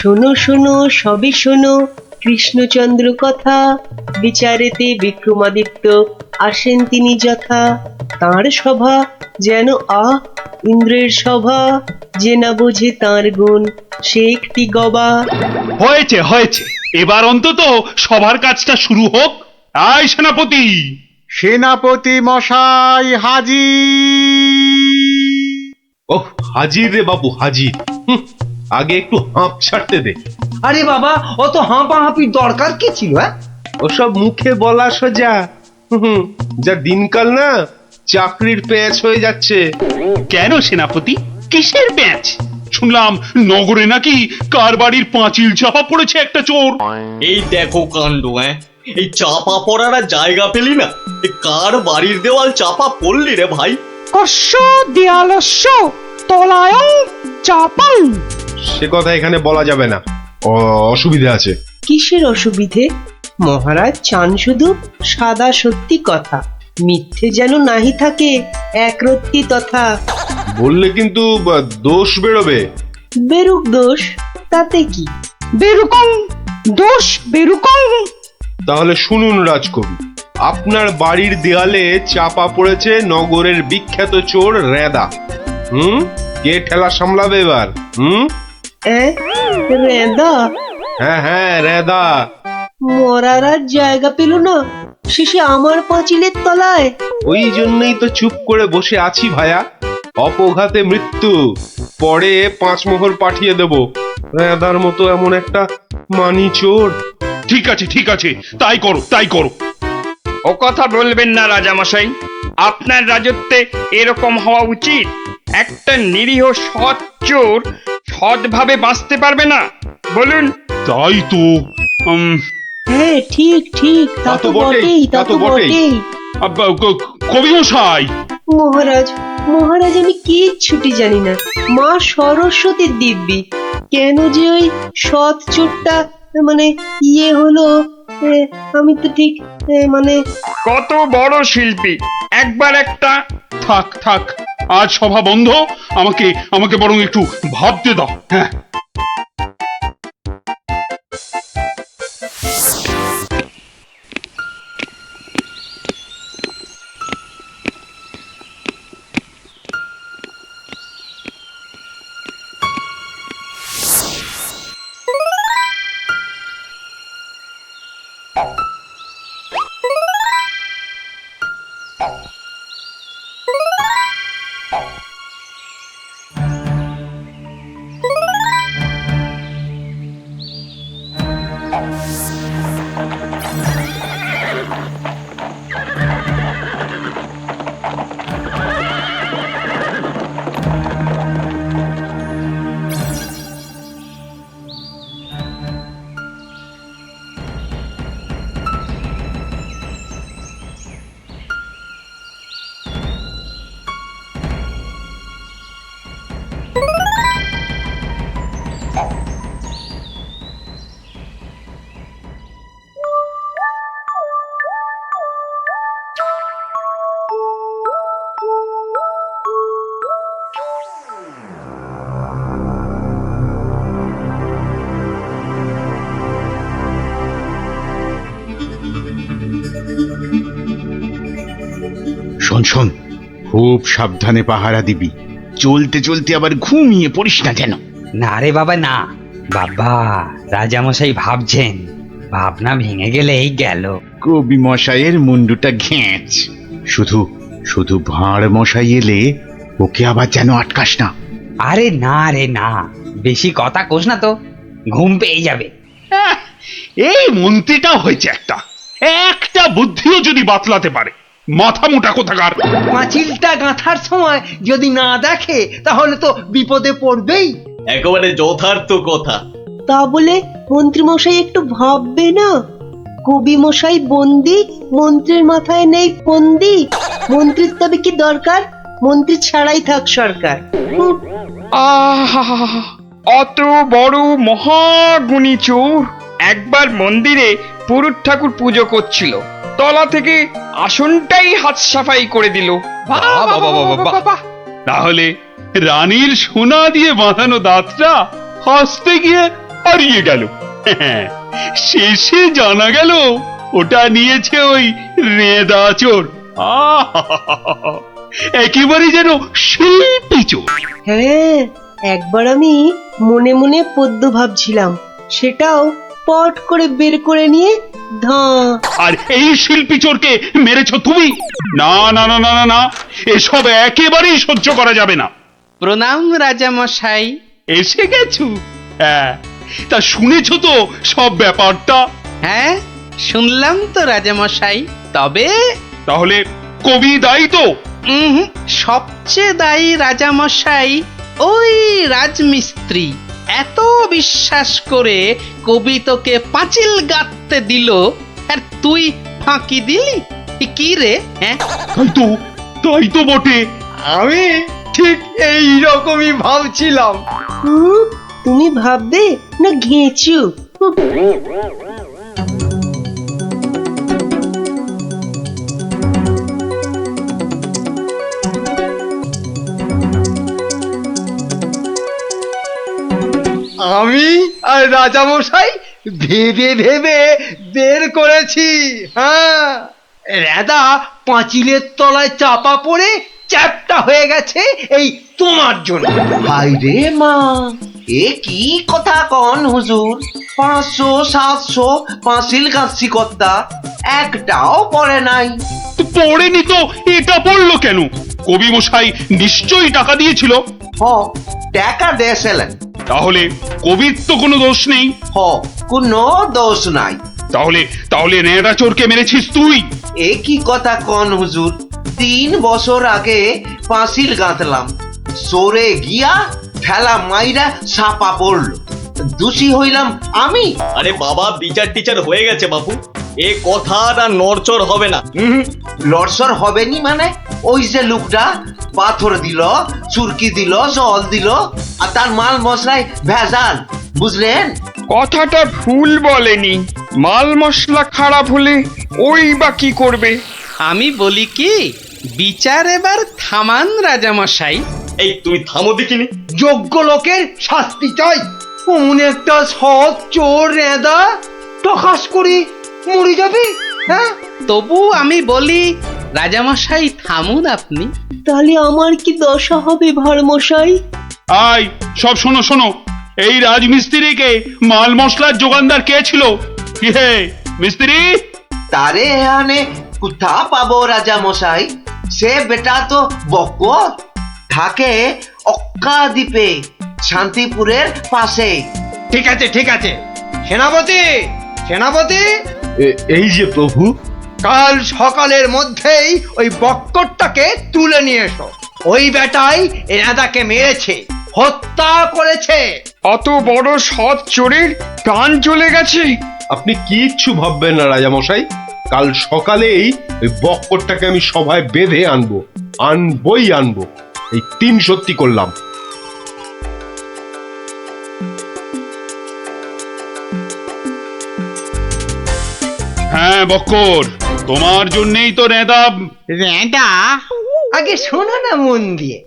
শোনো শোনো সবই শোনো কৃষ্ণচন্দ্র কথা, বিচারেতে বিক্রমাদিত্য আসেন তিনি যথা। তাঁর সভা যেন ইন্দ্রের সভা, যে না বোঝে তাঁর গুণ সে একটি গবা। হয়েছে হয়েছে, এবার অন্তত সবার কাজটা শুরু হোক। আয় সেনাপতি। সেনাপতি মশাই হাজির। ওহ, হাজির রে বাবু হাজির। আগে একটু হাঁপ ছাড়তে দে। আরে বাবা, অত হাঁপাহাঁপির দরকার কি ছিল? ওসব মুখে বলা সোজা, যা দিনকাল না চাকরির প্যাঁচ হয়ে যাচ্ছে। কেন সেনাপতি, কিসের প্যাঁচ? শুনলাম নগরে নাকি কার বাড়ির পাঁচিল চাপা পড়েছে একটা চোর। এই দেখো কাণ্ড। এই চাপা পড়ার আর জায়গা পেলি না, কার বাড়ির দেওয়াল চাপা পড়লি রে ভাই? কস্য দেয়ালস্য তলায়ং চাপাং। সে কথা এখানে বলা যাবে না, অসুবিধা আছে। কিসের অসুবিধে? মহারাজ চান শুধু সাদা সত্যি কথা, মিথ্যে যেন নাহি থাকে একরত্তি তথা। বললে কিন্তু দোষ বেরোবে। বেরুক দোষ, তাতে কি? বেরুকং দোষ বেরুকং। তাহলে শুনুন রাজকবি, আপনার বাড়ির দেয়ালে চাপা পড়েছে নগরের বিখ্যাত চোর রেদা। কে ঠেলা সামলাবে এবার? রেদা? হ্যাঁ হ্যাঁ, রেদা। মরার আর জায়গা পেল না, শেষে আমার পাঁচিলের তলায়। ওই জন্যই তো চুপ করে বসে আছি ভায়া। অপঘাতে মৃত্যু, পরে 5 মোহর পাঠিয়ে দেব। রেদার মতো এমন একটা মানি চোর। ঠিক আছে ঠিক আছে, তাই করো তাই করো। ও কথা বলবেন না রাজামশাই, আপনার রাজত্বে এরকম হওয়া উচিত। একটা নিরীহ সৎ চোর সৎভাবে বাঁচতে পারবে না, বলুন? তাই তো। হ্যাঁ ঠিক ঠিক, তা তো বটেই, তা তো বটেই। কবি মশাই। মহারাজ মহারাজ, আমি কিচ্ছুটি জানি না। মা সরস্বতীর দিব্যি, কেন যে ওই সৎ চোরটা মানে হলো, আমি তো ঠিক মানে। কত বড় শিল্পী, একবার একটা। থাক থাক, আজ সভা বন্ধ। আমাকে আমাকে বরং একটু ভাবতে দাও। হ্যাঁ, শোন শোন, খুব সাবধানে পাহারা দিবি। চলতে চলতে আবার ঘুমিয়ে পড়িস না যেন। না রে বাবা না, বাবা রাজামশাই ভাবছেন, ভাবনা ভেঙে গেলেই গেল। কবি মশাইয়ের মুন্ডুটা ঘেঁচ। শুধু শুধু ভাঁড় মশাই এলে ওকে আবার যেন আটকাস না। আরে না রে না, বেশি কথা কোস না তো, ঘুম পেয়ে যাবে। আহ, এই মন্ত্রীটা হয়েছে একটা একটা বুদ্ধিও যদি বাতলাতে পারে, মাথা মোটা কোথাকার। পাঁচিলটা গাঁথার সময় যদি না দেখে তাহলে তো বিপদে পড়বেই। একেবারে যথার্থ কথা। তা বলে মন্ত্রী মশাই একটু ভাববে না? কবি মশাই বন্দি, মন্ত্রীর মাথায় নেই ফন্দি। মন্ত্রীর তবে কি দরকার? মন্ত্রী ছাড়াই থাক সরকার। হুঁ, আহা, অত বড় মহাগুণী চোর একবার মন্দিরে পুরুত ঠাকুর পুজো করছিল, তলা থেকে আসনটাই হাত সাফাই করে দিল। বাহ, বাহ, বাহ, বাহ, বাহ। তাহলে রানীর সোনা দিয়ে বাঁধানো দাঁতটা হাসতে গিয়ে হারিয়ে গেল। শেষে জানা গেল ওটা নিয়েছে ওই রেদা চোর। আহা! একেবারে যেন শিল্পী চোর। হ্যাঁ, একবার আমি মনে মনে পদ্য ভাবছিলাম, সেটাও পট করে বের করে নিয়ে ধাঁ। আর এই শিল্পী চোরকে মেরেছ তুমি? না না না না না না, এসব একেবারেই সহ্য করা যাবে না। প্রণাম রাজামশাই। এসে গেছো? হ্যাঁ, তা শুনেছো তো সব ব্যাপারটা? হ্যাঁ, শুনলাম তো রাজামশাই। তবে তাহলে কবি দায়ী তো? সবচেয়ে দায়ী রাজামশাই ওই রাজমিস্ত্রি। এত বিশ্বাস করে কবি তোকে পাঁচিল গাঁথতে দিল, আর তুই ফাঁকি দিলি। কি রে? হ্যাঁ, তাই তো বটে। আমি ঠিক এই রকমই ভাবছিলাম। তুমি ভাববে না ঘেঁচু? আমি আর রাজামশাই ভেবে ভেবে বের করেছি। হ্যাঁ, রেদা পাঁচিলের তলায় চাপা পড়ে চ্যাপটা হয়ে গেছে এই তোমার জন্য। হাই রে মা, এ কি কথা কন হুজুর? 500 700 পাঁচিল গাছি কর্তা, একটাও পড়ে নাই। তো পড়েনি তো এটা পড়লো কেন? কবি মশাই নিশ্চয়ই টাকা দিয়েছিল। হ, টাকা দিয়েছিলেন। তাহলে কবির তো কোনো দোষ নেই। হ, কোনো দোষ নাই। তাহলে তাহলে নেড়া চোরকে মেরেছিস তুই? এ কি কথা কন হুজুর? 3 বছর আগে পাঁচিল গাঁথলাম, সরে গিয়া ঠেলা মাইরা সাপা পড়লো, দোষী হইলাম আমি। আরে বাবা, বিচার টিচার হয়ে গেছে বাপু, এ কথা আর নড়চড় হবে না। লড়সর হবে নি মানে? ওই যে লোকটা পাথর দিল, চুরকি দিল, জল দিল, আর তার মাল মশলায় ভেজাল, বুঝলেন? কথাটা ভুল বলেনি। মাল মশলা খারাপ হলে ওই বা কি করবে? আমি বলি কি, বিচার এবার থামান রাজামশাই। এই তুমি থামো দেখিনি। যোগ্য লোকের শাস্তি চাই। অমন একটা সৎ চোর রেদা টকাস করে মরে যাবে। হ্যাঁ, তবু আমি বলি রাজামশাই থামুন আপনি। তাহলে আমার কি দশা হবে ভাঁড় মশাই? আয় সব শোনো শোনো, এই রাজমিস্ত্রিকে মাল মশলার যোগানদার কে ছিল? কি হে মিস্ত্রি? তারে এখানে কোথা পাবো রাজা মশাই? সে বেটা তো বকর, থাকে অক্কা দ্বীপে, শান্তিপুরের পাশে। ঠিক আছে ঠিক আছে। সেনাপতি, সেনাপতি, এই যে প্রভু। কাল সকালের মধ্যেই ওই বক্করটাকে তুলে নিয়ে এসো। ওই বেটাই রেদাকে মেরেছে, হত্যা করেছে। অত বড় সৎ চোরের প্রাণ চলে গেছে। আপনি কিচ্ছু ভাববেন না রাজামশাই, কাল সকালেই ওই বক্করটাকে আমি সভায় বেঁধে আনবই আনবো। এই 3 সত্যি করলাম। হ্যাঁ বক্কর, তোমার জন্যই তো নেদা। রেঁদা? আগে শোনো না মন দিয়ে।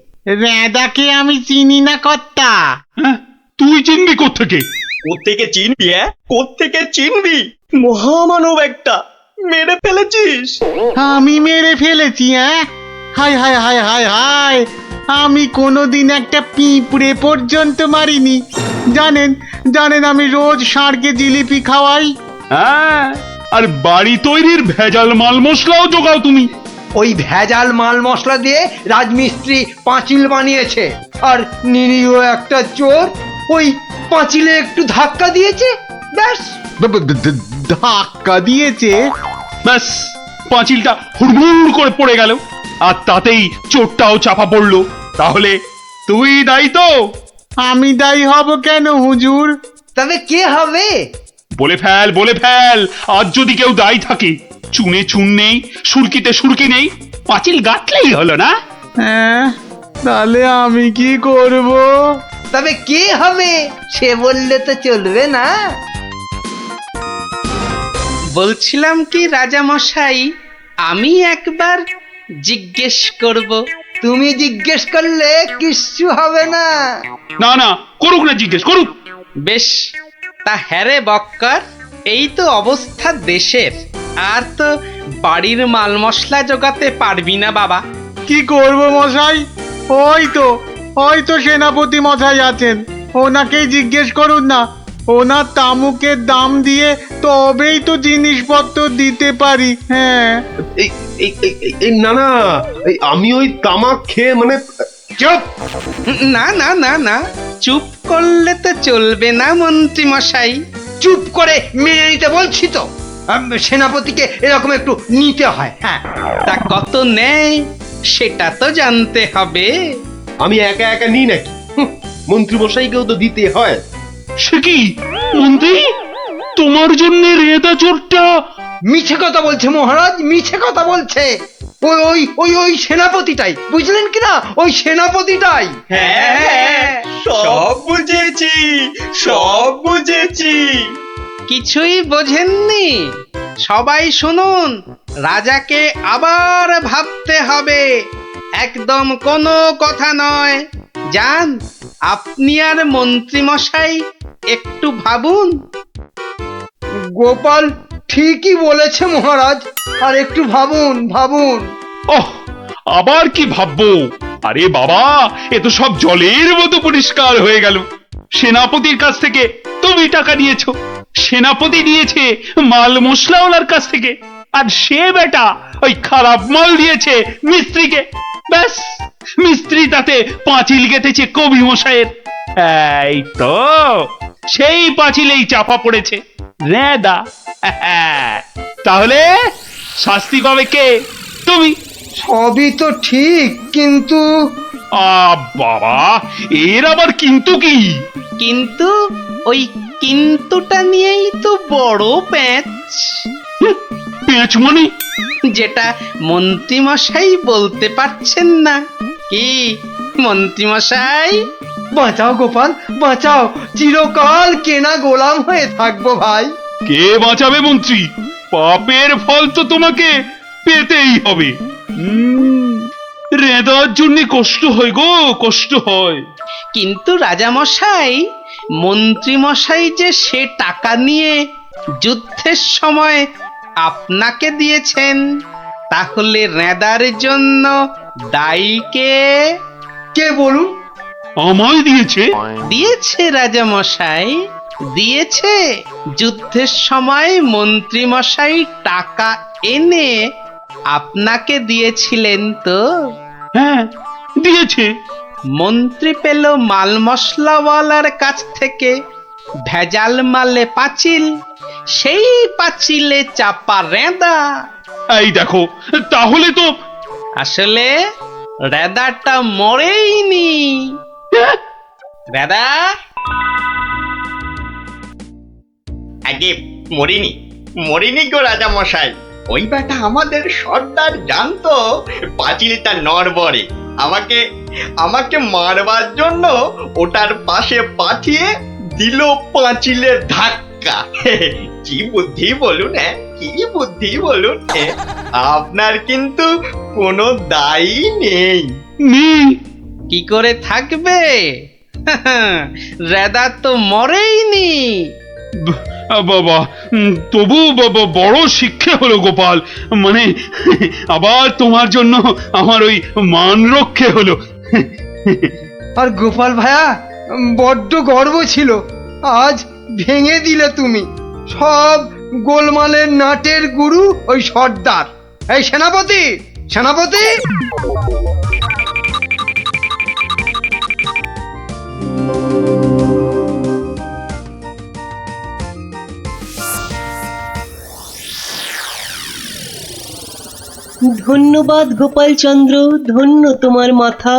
রেঁদাকে আমি চিনি না কর্তা। হ্যাঁ, তুই চিনবি কোত্থেকে? কোত্থেকে চিনবি? কোত্থেকে চিনবি? মহামানব একটা, মেরে ফেলেছিস। আমি মেরে ফেলেছি? হায় হায় হায় হায় হায়, আমি কোনোদিন একটা পিঁপড়ে পর্যন্ত মারিনি। জানেন জানেন আমি রোজ ষাঁড়কে জিলিপি খাওয়াই। হ্যাঁ, আর বাড়ি তৈরির ভেজাল মাল মশলাও জোগাও তুমি। ওই ভেজাল মাল মশলা দিয়ে রাজমিস্ত্রি পাঁচিল বানিয়েছে, আর নিরীহ একটা চোর ওই পাঁচিলে একটু ধাক্কা দিয়েছে, ব্যাস। ধাক্কা দিয়েছে? ব্যাস, পাঁচিলটা হুড়মুড় করে পড়ে গেল, আর তাতেই চোরটাও চাপা পড়লো। তাহলে তুই দায়ী তো? আমি দায়ী হব কেন হুজুর? তবে কে হবে? বলে ফেল, বলে ফেল। আজ যদি কেউ দায়ী থাকে, চুনে চুন নেই, সুরকিতে সুরকি নেই, পাঁচিল গাঁথলেই হলো না? হ্যাঁ, তাহলে আমি কি করব? তবে কে হবে সে বললে তো চলবে না। বলছিলাম কি রাজা মশাই, আমি একবার জিজ্ঞেস করব। তুমি জিজ্ঞেস করলে কিচ্ছু হবে না। না না, করুক না, জিজ্ঞেস করুক। বেশ, তা হ্যারে বক্কর, এই তো অবস্থা দেশের, আর তো বাড়ির মাল মশলা জোগাতে পারবি না বাবা। কি করব মশাই? ওই তো সেনাপতি মশাই আছেন, ওনাকেই জিজ্ঞেস করুন না। ওনার তামুকের দাম দিয়ে তবেই তো জিনিসপত্র দিতে পারি। হ্যাঁ, না না, আমি ওই তামাক খেয়ে মানে চুপ! না না না না, চুপ করলে তো চলবে না মন্ত্রী মশাই। চুপ করে মেনে নিতে বলছি তো। সেনাপতিকে এরকম একটু নিতে হয়। হ্যাঁ, তা কত নেয় সেটা তো জানতে হবে। আমি একা একা নিই নাকি? মন্ত্রী মশাইকেও তো দিতে হয়। সে কি মন্ত্রী, তোমার জন্য রেদা চোরটা? মিছে কথা বলছে মহারাজ, মিছে কথা বলছে। ওই ওই ওই ওই সেনাপতিটাই, বুঝলেন কিনা? ওই সেনাপতিটাই। হ্যাঁ, সব বুঝেছি, সব বুঝেছি। কিছুই বোঝেননি? সবাই শুনুন, রাজাকে আবার ভাবতে হবে, একদম কোনো কথা নয়। যান, আপনি আর মন্ত্রী মশাই একটু ভাবুন। গোপাল ঠিকই বলেছে মহারাজ, আর একটু ভাবুন ভাবুন। ওহ, আবার কি ভাববো? আরে বাবা, এ তো সব জলের মতো পরিষ্কার হয়ে গেল। সেনাপতির কাছ থেকে তুমি টাকা নিয়েছো, সেনাপতি নিয়েছে মাল মশলাওয়ালার কাছ থেকে, আর সে বেটা ওই খারাপ মাল দিয়েছে মিস্ত্রিকে। ব্যাস, মিস্ত্রি তাতে পাঁচিল গেঁথেছে কবি মশাইয়ের। এই তো সেই পাঁচিলেই চাপা পড়েছে রেদা। তাহলে শাস্তি পাবে কে? তুমি। সবই তো ঠিক, কিন্তু বাবা, এর আবার কিন্তু কি? কিন্তু ওই কিন্তুটা নিয়েই তো বড় প্যাঁচ। পেঁচ মানে? যেটা মন্ত্রী মশাই বলতে পারছেন না। কি মন্ত্রী মশাই? বাঁচাও গোপাল, বাঁচাও। চিরকাল কেনা গোলাম হয়ে থাকবো ভাই। কে বাঁচাবে মন্ত্রী? পাপের ফল তো তোমাকে পেতেই হবে। রেদার জন্য কষ্ট হয় গো, কষ্ট হয়। কিন্তু রাজা মশাই, মন্ত্রী মশাই যে সে টাকা নিয়ে যুদ্ধের সময় আপনাকে দিয়েছেন, তাহলে রেদার জন্য দায়ী কে? কে বলুন? আমায় দিয়েছে? দিয়েছে রাজা মশাই, দিয়েছে। যুদ্ধের সময় মন্ত্রী মশাই টাকা এনে আপনাকে দিয়েছিলেন তো? হ্যাঁ, দিয়েছে। মন্ত্রী পেল মাল মশলাওয়ালার কাছ থেকে ভেজাল মালে পাঁচিল, সেই পাঁচিলে চাপা রেদা। এই দেখো, তাহলে তো আসলে রেদাটা মরেইনি। রেদা আগে মরিনি, মরিনি গো রাজা মশাই। ওই বেটা আমাদের সর্দার জানতো পাঁচিলটা নড়বড়ে, আমাকে আমাকে মারবার জন্য ওটার পাশে পাঠিয়ে দিল পাঁচিলের ধাক্কা। কি বুদ্ধি বলুন, হ্যাঁ, কি বুদ্ধি বলুন। আপনার কিন্তু কোনো দায়ী নেই। নেই। কি করে থাকবে? রেদা তো মরেইনি। বাবা, তবু বড় শিক্ষা হলো গোপাল। মানে আবার তোমার জন্য আমার ওই মান রক্ষে হলো। আর গোপাল ভায়া বড্ড গর্ব ছিল, আজ ভেঙে দিলে তুমি। সব গোলমালের নাটের গুরু ওই সর্দার। এই সেনাপতি, সেনাপতি! ধন্যবাদ গোপালচন্দ্র, ধন্য তোমার মাথা।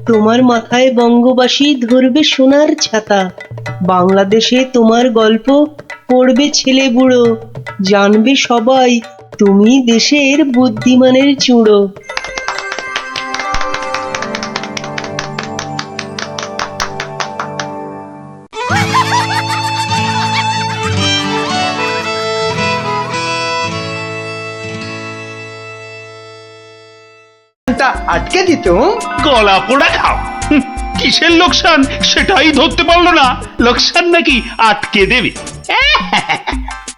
তোমার মাথায় বঙ্গবাসী ধরবে সোনার ছাতা। বাংলাদেশে তোমার গল্প পড়বে ছেলে বুড়ো, জানবে সবাই তুমি দেশের বুদ্ধিমানের চূড়ো। আটকে দিত। গলা পোড়া খাও। কিসের লোকসান সেটাই ধরতে পারলো না, লোকসান নাকি আটকে দেবে।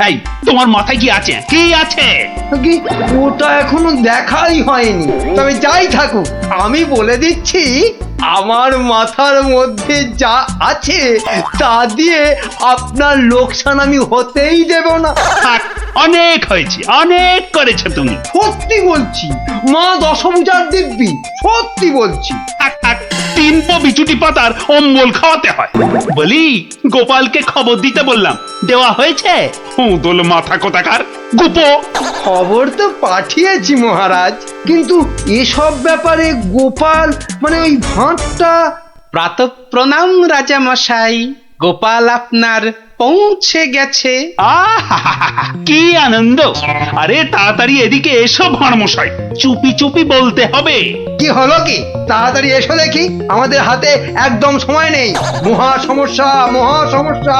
এই তোমার মাথায় কি আছে, কি আছে? কি ওটা এখনো দেখাই হয়নি, তবে যাই থাকুক আমি বলে দিচ্ছি, আমার মাথার মধ্যে যা আছে তা দিয়ে আপনার লোকসান আমি হতেই দেব না। থাক, অনেক হয়েছে, অনেক করেছো তুমি। সত্যি বলছি, মা দশভুজার দিব্যি, সত্যি বলছি। থাক থাক, 3 বিচুটি পাতার অম্বল খাওয়াতে হয়। বলি গোপালকে খবর দিতে বললাম, দেওয়া হয়েছে? দোল মাথা কোথাকার গোপো। খবর তো পাঠিয়েছি মহারাজ, কিন্তু এসব ব্যাপারে গোপাল মানে ওই ভাঁটটা। প্রাতঃপ্রণাম রাজা মশাই, গোপাল আপনার পৌঁছে গেছে। আহা, কি আনন্দ! আরে তাড়াতাড়ি এদিকে এসো ভাঁড়মশাই, চুপি চুপি বলতে হবে। কি হলো কি? তাড়াতাড়ি এসো দেখি, আমাদের হাতে একদম সময় নেই। মহা সমস্যা, মহা সমস্যা।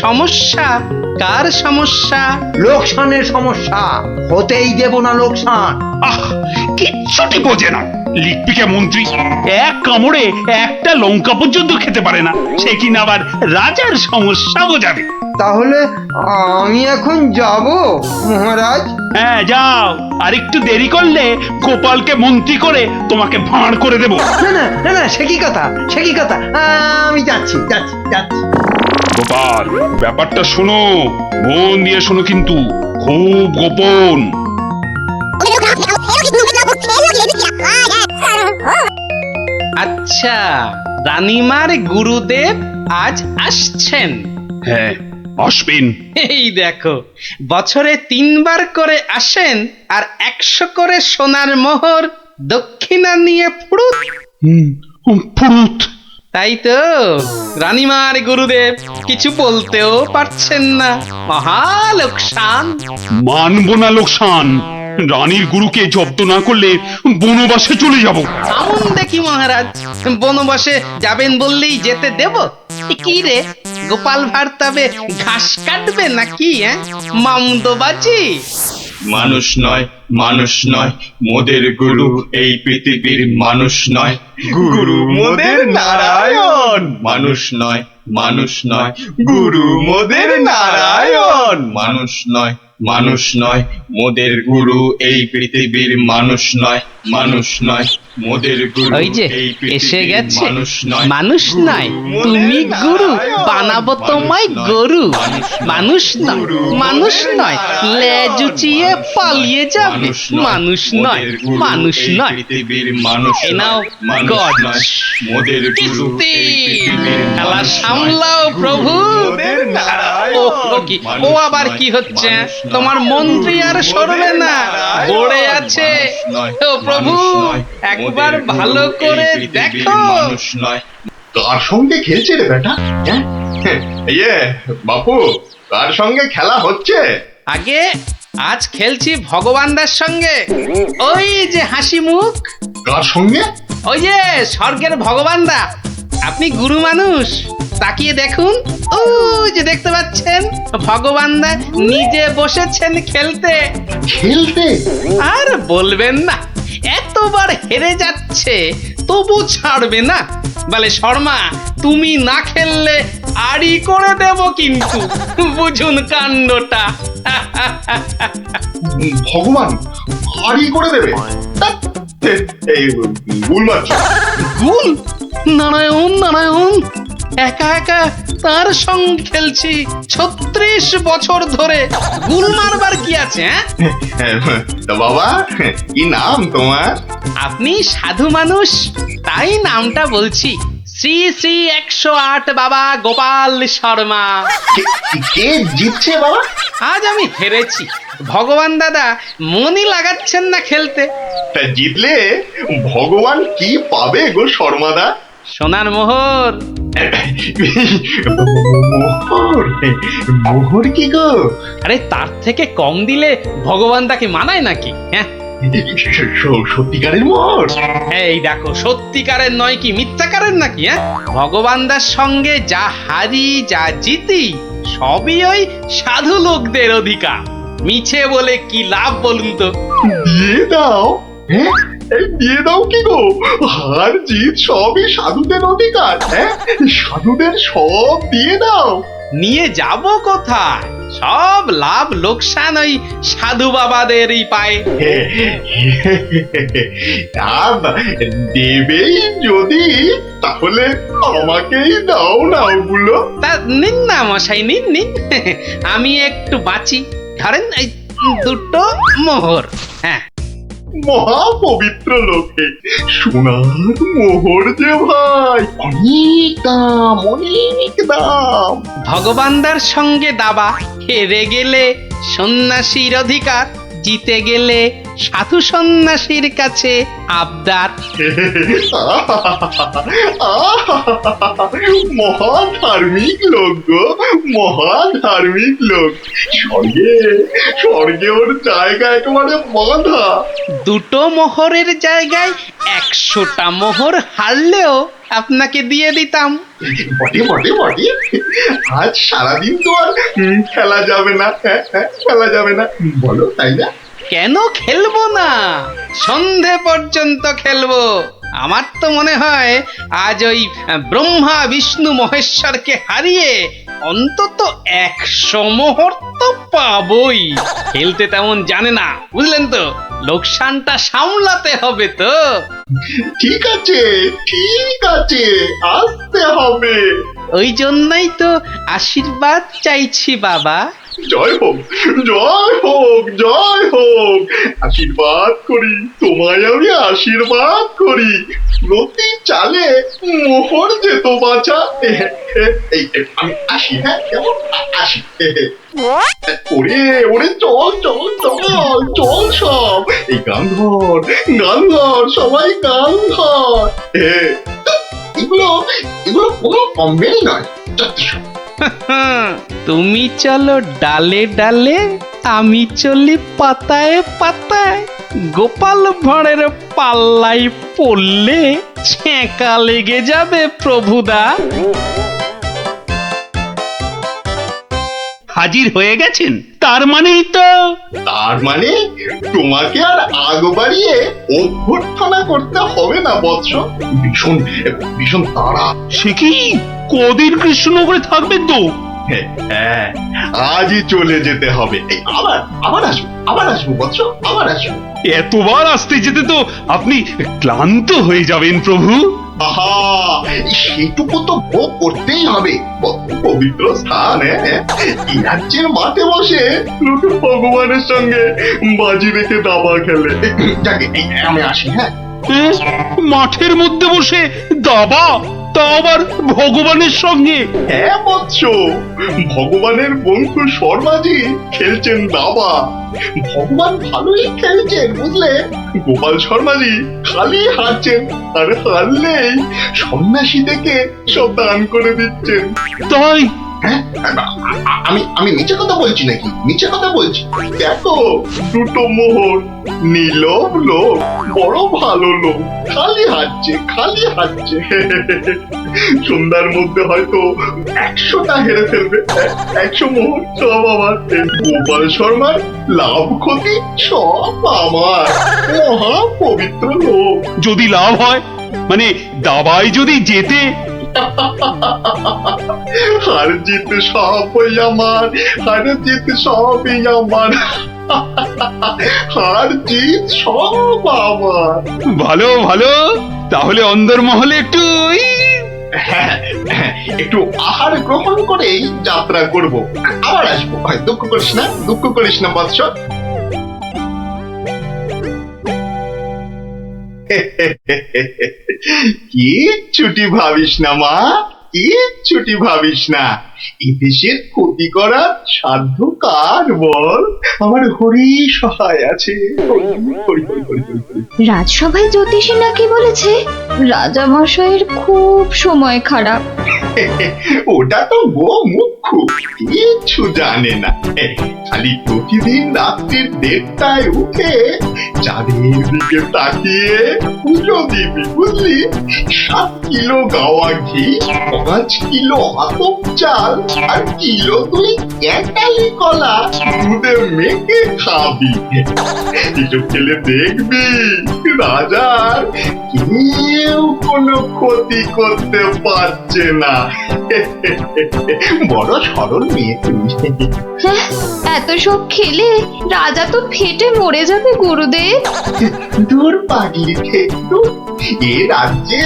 সমস্যা? কার সমস্যা? লোকসানের সমস্যা, হতেই দেব না লোকসান। আহ, কিচ্ছুটি বোঝে না। লিপিকা মন্ত্রী এক কামড়ে একটা লঙ্কা পর্যন্ত খেতে পারে না, সে কিনা আবার রাজার সমস্যা বোঝাবে। তাহলে আমি এখন যাব মহারাজ? হ্যাঁ যাও, আর একটু দেরি করলে গোপালকে মন্ত্রী করে তোমাকে ভাঁড় করে দেব। না না না না, সে কি কথা, সে কি কথা, আমি যাচ্ছি যাচ্ছি যাচ্ছি। গোপাল, ব্যাপারটা শোনো, মন দিয়ে শোনো, কিন্তু খুব গোপন। আচ্ছা, রানীমার গুরুদেব আজ আসছেন? হ্যাঁ, আসবেন। এই দেখো, বছরে 3 বার করে আসেন, আর 100 করে সোনার মোহর দক্ষিণা নিয়ে ফুরুত। ফুরুত। তাই তো, রানীমার গুরুদেব কিছু বলতেও পারছেন না। মহা লোকসান। মানব না লোকসান। রানীর গুরুকে জব্দ না করলে বনবাসে চলে যাব। আমন দেখি মহারাজ, বনবাসে যাবেন বললেই যেতে দেব? কি রে, গোপাল ভাঁড় তবে ঘাস কাটবে নাকি? মামদোবাজি। মানুষ নয়, মানুষ নয়, মোদের গুরু এই পৃথিবীর মানুষ নয়। গুরু মোদের নারায়ণ। মানুষ নয়, মানুষ নয়, গুরু মোদের নারায়ণ। মানুষ নয়, মানুষ নয়, মোদের গুরু এই পৃথিবীর মানুষ নয়। মানুষ নয়, মোদের গুরু ওই যে এই এসে পৃথিবীর গেছে। মানুষ নয়। মানুষ নয়, তুমি গুরু, বানাবো তোমায় গরু। মানুষ নয়, মানুষ নয়, লেজ উঁচিয়ে পালিয়ে যাবে। মানুষ নয়, মানুষ নয়। পৃথিবীর মানুষ এ নাও মানুষ গজ। নয়, মোদের গুরু কিস্তি। এই পৃথিবীর খেলা মানুষ সামলাও নয়। প্রভু। মোদের নারায়ণ। ও কি, ও আবার মানুষ কি হচ্ছে? নয়, মানুষ তোমার নয়। মন্ত্রী আর সরবে না, নারায়ণ। পড়ে আছে। মানুষ নয়, ও প্রভু, মানুষ নয়, একবার মোদের গুরু ভালো এই করে পৃথিবীর দেখো। মানুষ নয়। কার সঙ্গে খেলছে রে বেটা? ইয়ে বাপু, কার সঙ্গে খেলা হচ্ছে? আগে আজ খেলছি ভগবানদার সঙ্গে। ওই যে হাসি মুখ, কার সঙ্গে? ওই যে স্বর্গের ভগবানদা। আপনি গুরু মানুষ, তাকিয়ে দেখুন, ও যে দেখতে পাচ্ছেন, ভগবানদা নিজে বসেছেন খেলতে। খেলতে? আর বলবেন না, এতবার হেরে যাচ্ছে তবু ছাড়বে না। বলে শর্মা, তুমি না খেললে আড়ি করে দেব কিন্তু, বুঝুন কাণ্ডটা। ভগবান আড়ি করে দেবে? ধ্যাৎ, এই ভুল মারছ। গুল, নারায়ণ নারায়ণ, একা একা তার সঙ্গে খেলছি 36 বছর ধরে। গুল মারবার কি আছে? তা বাবা, কি নাম তোমার? আপনি সাধু মানুষ, তাই নামটা বলছি। শ্রী শ্রী 108 বাবা গোপাল শর্মা। কে জিতছে বাবা? আজ আমি হেরেছি। ভগবান দাদা মনই লাগাচ্ছেন না খেলতে। তা জিতলে ভগবান কি পাবে গো শর্মাদা? সোনার মোহর। মোহর? মোহর কি গো? আরে তার থেকে কম দিলে ভগবান তাকে মানায় নাকি? হ্যাঁ, সত্যিকারের মোহর? এই দেখো, সত্যিকারের নয় কি মিথ্যাকারের নাকি? হ্যাঁ, ভগবান দার সঙ্গে যা হারি যা জিতি সবই ওই সাধু লোকদের অধিকার। মিছে বলে কি লাভ বলুন তো? দিয়ে দাও? হ্যাঁ, এই দিয়ে দাও কি গো? হার জিত সবই সাধুদের অধিকার। হ্যাঁ, সাধুদের সব দিয়ে দাও। নিয়ে যাব কোথায়? সব লাভ লোকসান ওই সাধু বাবাদেরই পায়। দেবেই যদি, তাহলে আমাকেই দাও না ওগুলো। তা নিন না মশাই, নিন নিন, আমি একটু বাঁচি। ধরেন এই 2টো মোহর। হ্যাঁ, মহা পবিত্র লোকে সোনার মোহর যে ভাই, অনেক দাম, অনেক দাম। ভগবানদার সঙ্গে দাবা, হেরে গেলে সন্ন্যাসীর অধিকার, জিতে গেলে সাধু সন্ন্যাসীর কাছে আবদার। মহা ধার্মিক লোক গো, মহা ধার্মিক লোক। স্বর্গে, স্বর্গে ওর জায়গা একেবারে বাঁধা। 2টো মোহরের জায়গায় 100টা মোহর হারলেও আপনাকে দিয়ে দিতাম। বটে বটে বটে, আজ সারাদিন তো আর খেলা যাবে না। খেলা যাবে না, বলো তাই না? কেন খেলবো না? সন্ধে পর্যন্ত খেলবো। আমার তো মনে হয় আজ ওই ব্রহ্মা বিষ্ণু মহেশ্বরকে হারিয়ে অন্তত 100 মোহর তো পাবই। খেলতে তেমন জানে না, বুঝলেন তো? লোকসানটা সামলাতে হবে তো। ঠিক আছে, ঠিক আছে, আসতে হবে। ওই জন্যই তো আশীর্বাদ চাইছি বাবা। জয় হোক, জয় হোক, জয় হোক। আশীর্বাদ করি, তোমায় আমি আশীর্বাদ করি। প্রতি চালে মোহর যেত বাছা। এই আমি আসি, হ্যাঁ, কেমন আসি। ওরে ওরে, চল চল চল চল, সব এই গান ধর, গান ধর, সবাই গান ধর। এগুলো এগুলো কোনো কমবেই নয়। তুমি চলো ডালে ডালে, আমি চলি পাতায় পাতায়। গোপাল ভাঁড়ের পাল্লাই পড়লে ছেঁকা লেগে যাবে প্রভুদা। হাজির হয়ে গেছেন, তার মানেই তো। তার মানে তোমাকে আর আগ বাড়িয়ে অভ্যর্থনা করতে হবে না বৎস। ভীষণ ভীষণ তাড়া। সে কি, কদিন কৃষ্ণনগরে থাকবেন তো? হ্যাঁ, আজই চলে যেতে হবে। এই আবার আবার আসবো, আবার আসবো বৎস, আবার আসবো। এতবার আসতে যেতে তো আপনি ক্লান্ত হয়ে যাবেন প্রভু। আহা, সেটুকু তো ভোগ করতেই হবে। পবিত্র স্থান, এই রাজ্যের মাঠে বসে লুটু ভগবানের সঙ্গে বাজি রেখে দাবা খেলে। যাকে আমি আসি। হ্যাঁ, মাঠের মধ্যে বসে দাবা, তা আবার ভগবানের সঙ্গে? হ্যাঁ বৎস, ভগবানের বন্ধু শর্মাজি খেলছেন দাবা। ভগবান ভালোই খেলছেন, বুঝলে। গোপাল শর্মাজি খালি হারছেন, আর হারলেই সন্ন্যাসী থেকে সব দান করে দিচ্ছেন। তাই? হ্যাঁ, আমি আমি মিছে কথা বলছি নাকি? মিছে কথা বলছি? দেখো, 2টো মোহর। নীলব লোক, বড় ভালো লোক, খালি হাঁটছে, খালি হাঁটছে। সন্ধ্যার মধ্যে হয়তো 100টা হেরে ফেলবে। 100 মোহর সব আমার। গোপাল শর্মার লাভ ক্ষতি সব আমার। মহা পবিত্র লোক। যদি লাভ হয়, মানে দাবায় যদি জেতে? হার জিত সবই আমার, হার জিত সবই আমার। হার জিত সব আমার। ভালো ভালো, তাহলে অন্দরমহলে একটু হ্যাঁ, হ্যাঁ, একটু আহার গ্রহণ করেই যাত্রা করব, আবার আসবো। দুঃখ করিস না, দুঃখ করিস না বৎস। কি ছুটি ভাবিস না মা, কি ছুটি ভাবিস না। এই দেশের ক্ষতি করার সাধ্য কার বল? আমার হরি সহায় আছে। হরি, হরি, হরি, হরি, হরি, হরি। রাজসভায় জ্যোতিষী নাকি বলেছে রাজা মশাইয়ের খুব সময় খারাপ। ওটা তো গোমুখ্য, কিচ্ছু জানে না। খালি প্রতিদিন রাত্রির 1:30টায় উঠে চাঁদের দিকে তাকিয়ে পুজো দিবি, বুঝলি? 7 কিলো গাওয়া ঘি, 5 কিলো আতপ চাল আর কিলো 2 ক্যাটালি কলা দুধে মেখে খাবি। এসব খেলে দেখবি রাজার কেউ কোনো ক্ষতি করতে পারছে না। বড় সরল মেয়ে তুমি। হ্যাঁ, এত সব খেলে রাজা তো ফেটে মরে যাবে গুরুদেব। দূর পাগলি খেতু, এ রাজ্যে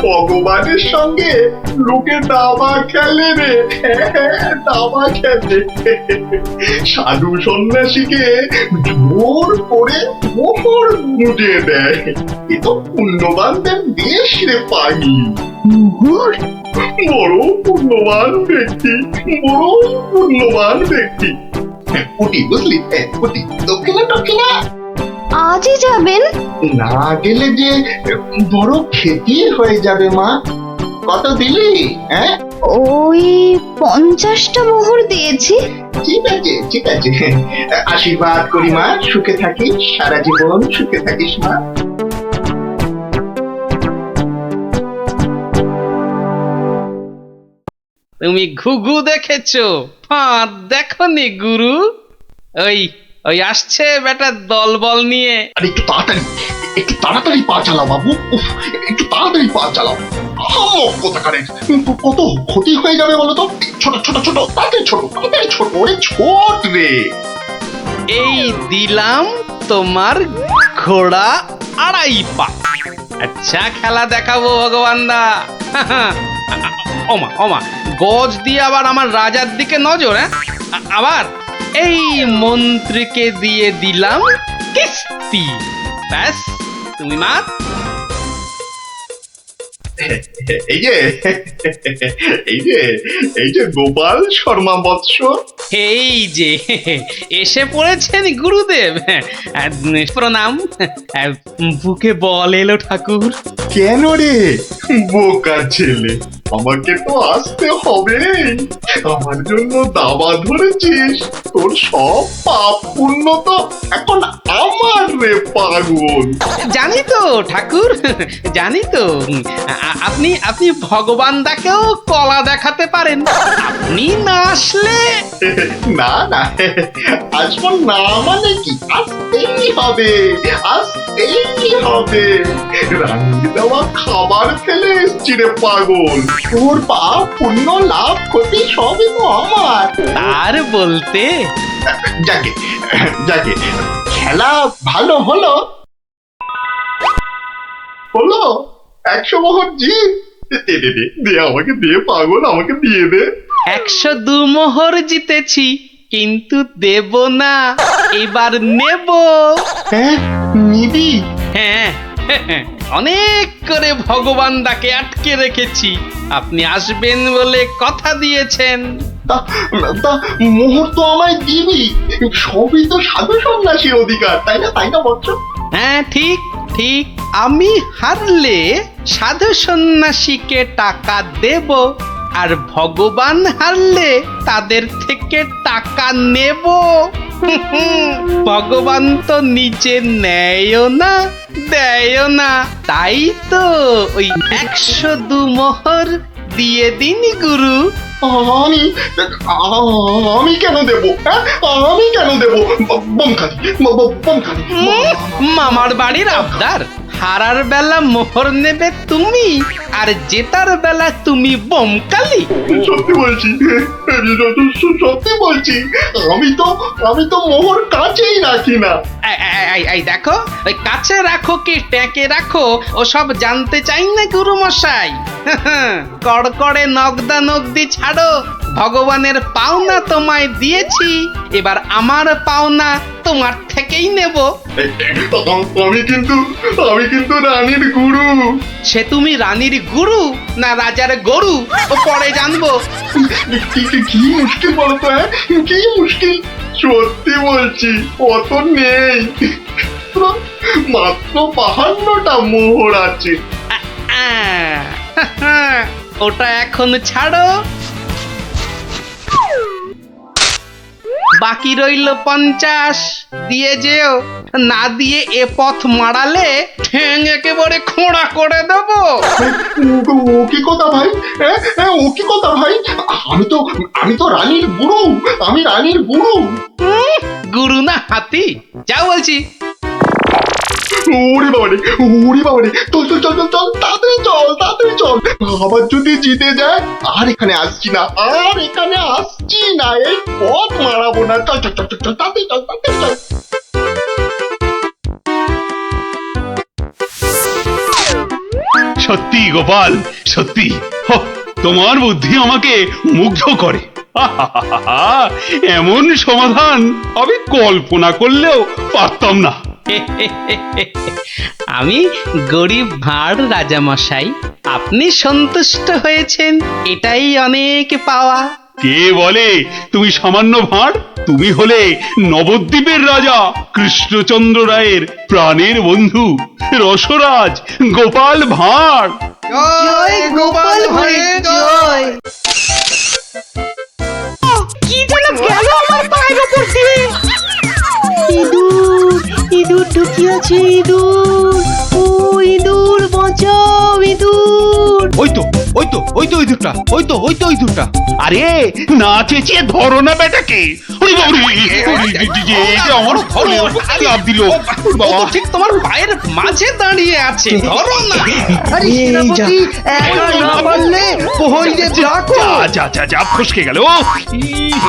ভগবানের সঙ্গে লোকে দাবা খেলে রে, দাবা খেলে। সাধু সন্ন্যাসীকে জোর করে মোহর মুজে দেয়। এ তো পুণ্যবানদের দেশ রে পাগলি। মোহর? বড় পুণ্যবান ব্যক্তি, বড় পুণ্যবান ব্যক্তি। উঠি, বুঝলি? উঠি, দক্ষিণা দক্ষিণা। আজই যাবেন? না গেলে যে বড় ক্ষতি হয়ে যাবে মা। কত দিলি? হ্যাঁ, ওই 50টা মোহর দিয়েছি। ঠিক আছে, ঠিক আছে। আশীর্বাদ করি মা, সুখে থাকিস, সারা জীবন সুখে থাকিস মা। তুমি ঘুঘু দেখেছো, ফাঁদ দেখনি গুরু? ওই ওই আসছে বেটার দলবল নিয়ে। আর একটু তাড়াতাড়ি, একটু তাড়াতাড়ি পা চালাও বাবু। উফ, একটু তাড়াতাড়ি পা চালাও। কোথাকারে কত ক্ষতি হয়ে যাবে বলো তো? ছোট ছোট ছোট, তাড়াতাড়ি ছোট, তাড়াতাড়ি ছোট, ওরে ছোট রে। এই দিলাম তোমার ঘোড়া 2.5 পা। আচ্ছা খেলা দেখাবো ভগবান দা। ওমা ওমা, গজ দিয়ে আবার আমার রাজার দিকে নজর। হ্যাঁ, আবার এই মন্ত্রীকে দিয়ে দিলাম কিস্তি। ব্যাস, তুমি মাত। এই যে, এই যে, এই যে গোপাল শর্মা বৎস। এই যে এসে পড়েছেন গুরুদেব। প্রণাম। বুকে বল এলো ঠাকুর। কেন রে বোকা ছেলে, আমাকে তো আসতে হবে। আমার জন্য দাবা ধরেছিস, তোর সব পাপ পুণ্য তো এখন আমার রে পাগল। জানি তো ঠাকুর, জানি তো। আপনি আপনি ভগবান দাকেও কলা দেখাতে পারেন। আপনি না আসলে না না, আসবো না মানে কি? আসতেই হবে, আসতেই হবে। রান্নি দেওয়া খাবার ফেলে এসছি রে পাগল। তোর পাপ পুণ্য লাভ ক্ষতি সবই তো আমার। তার বলতে যাকে যাকে, খেলা ভালো হলো হলো। 100 মোহর জিত। দে দে দে দে, আমাকে দে পাগল, আমাকে দিয়ে দে। 102 মোহর জিতেছি, কিন্তু দেব না, এবার নেব। হ্যাঁ, নিবি? হ্যাঁ, অনেক করে ভগবান দাকে আটকে রেখেছি। আপনি আসবেন বলে কথা দিয়েছেন। তা তা মোহর তো আমায় দিবি। সবই তো সাধু সন্ন্যাসীর অধিকার, তাই না? তাই না বৎস? হ্যাঁ, ঠিক ঠিক। আমি হারলে সাধু সন্ন্যাসীকে টাকা দেব, আর ভগবান হারলে তাদের থেকে টাকা নেব। ভগবান তো নিজে নেয়ও না, দেয়ও না। তাই তো ওই 102 মোহর দিয়ে দিন গুরু। আমি আমি কেন দেব? হ্যাঁ, আমি কেন দেব? বমখালি বমখালি। মামার বাড়ির আবদার, হারার বেলা মোহর নেবে তুমি, আর জেতার বেলা তুমি বোমকালি। সত্যি বলছি, সত্যি বলছি, আমি তো মোহর কাছেই রাখি না। এই দেখো, ওই কাছে রাখো কি ট্যাঁকে রাখো ও সব জানতে চাই না গুরু মশাই। কড়কড়ে নগদা নগদি ছাড়ো, ভগবানের পাওনা তোমায় দিয়েছি, এবার আমার পাওনা তোমার থেকেই নেব। আমি কিন্তু রানীর গুরু। সে তুমি রানীর গুরু না রাজার গরু ও পরে জানবো। কি মুশকিল বলতো, কি মুশকিল। সত্যি বলছি, অত নেই, মাত্র 52টা মোহর আছে। ওটা এখন ছাড়ো, বাকি রইল 50। দিয়ে যেও, না দিয়ে এ পথ মারালে ঠ্যাং একেবারে খোঁড়া করে দেবো। ও কি কথা ভাই, ও কি কথা ভাই? আমি তো রানীর গুরু, আমি রানীর গুরু। গুরু না হাতি, যা বলছি। ওরে বাবারে, চল তাড়াতাড়ি চল। আবার যদি জিতে যায় আর এখানে আসছি না, এই পথ মারাবো না। চল তাড়াতাড়ি চল। সত্যি গোপাল, সত্যি তোমার বুদ্ধি আমাকে মুগ্ধ করে। এমন সমাধান আমি কল্পনা করলেও পারতাম না। আমি গরিব ভাঁড় রাজামশাই, আপনি সন্তুষ্ট হয়েছেন, এটাই অনেক পাওয়া। কে বলে তুমি সামান্য ভাঁড়? তুমি হলে নবদ্বীপের রাজা কৃষ্ণচন্দ্র রায়ের প্রাণের বন্ধু রসরাজ গোপাল ভাঁড়। জয় গোপাল ভাঁড়ের জয়। কি যেন গেল আমার পায়ের উপর দিয়ে। ইঁদুর ঢুকিয়াছে, ও ইঁদুর বাঁচাও, ইঁদুর। ওই তো ইঁদুরটা। আরে না চেঁচিয়ে ধরো না বেটাকে। আমার লাভ দিল। ঠিক তোমার পায়ের মাঝে দাঁড়িয়ে আছে, ধরো না। আরে সেনাপতি, একা না পারলে প্রহরীদের ডাকো। যা ফসকে গেল।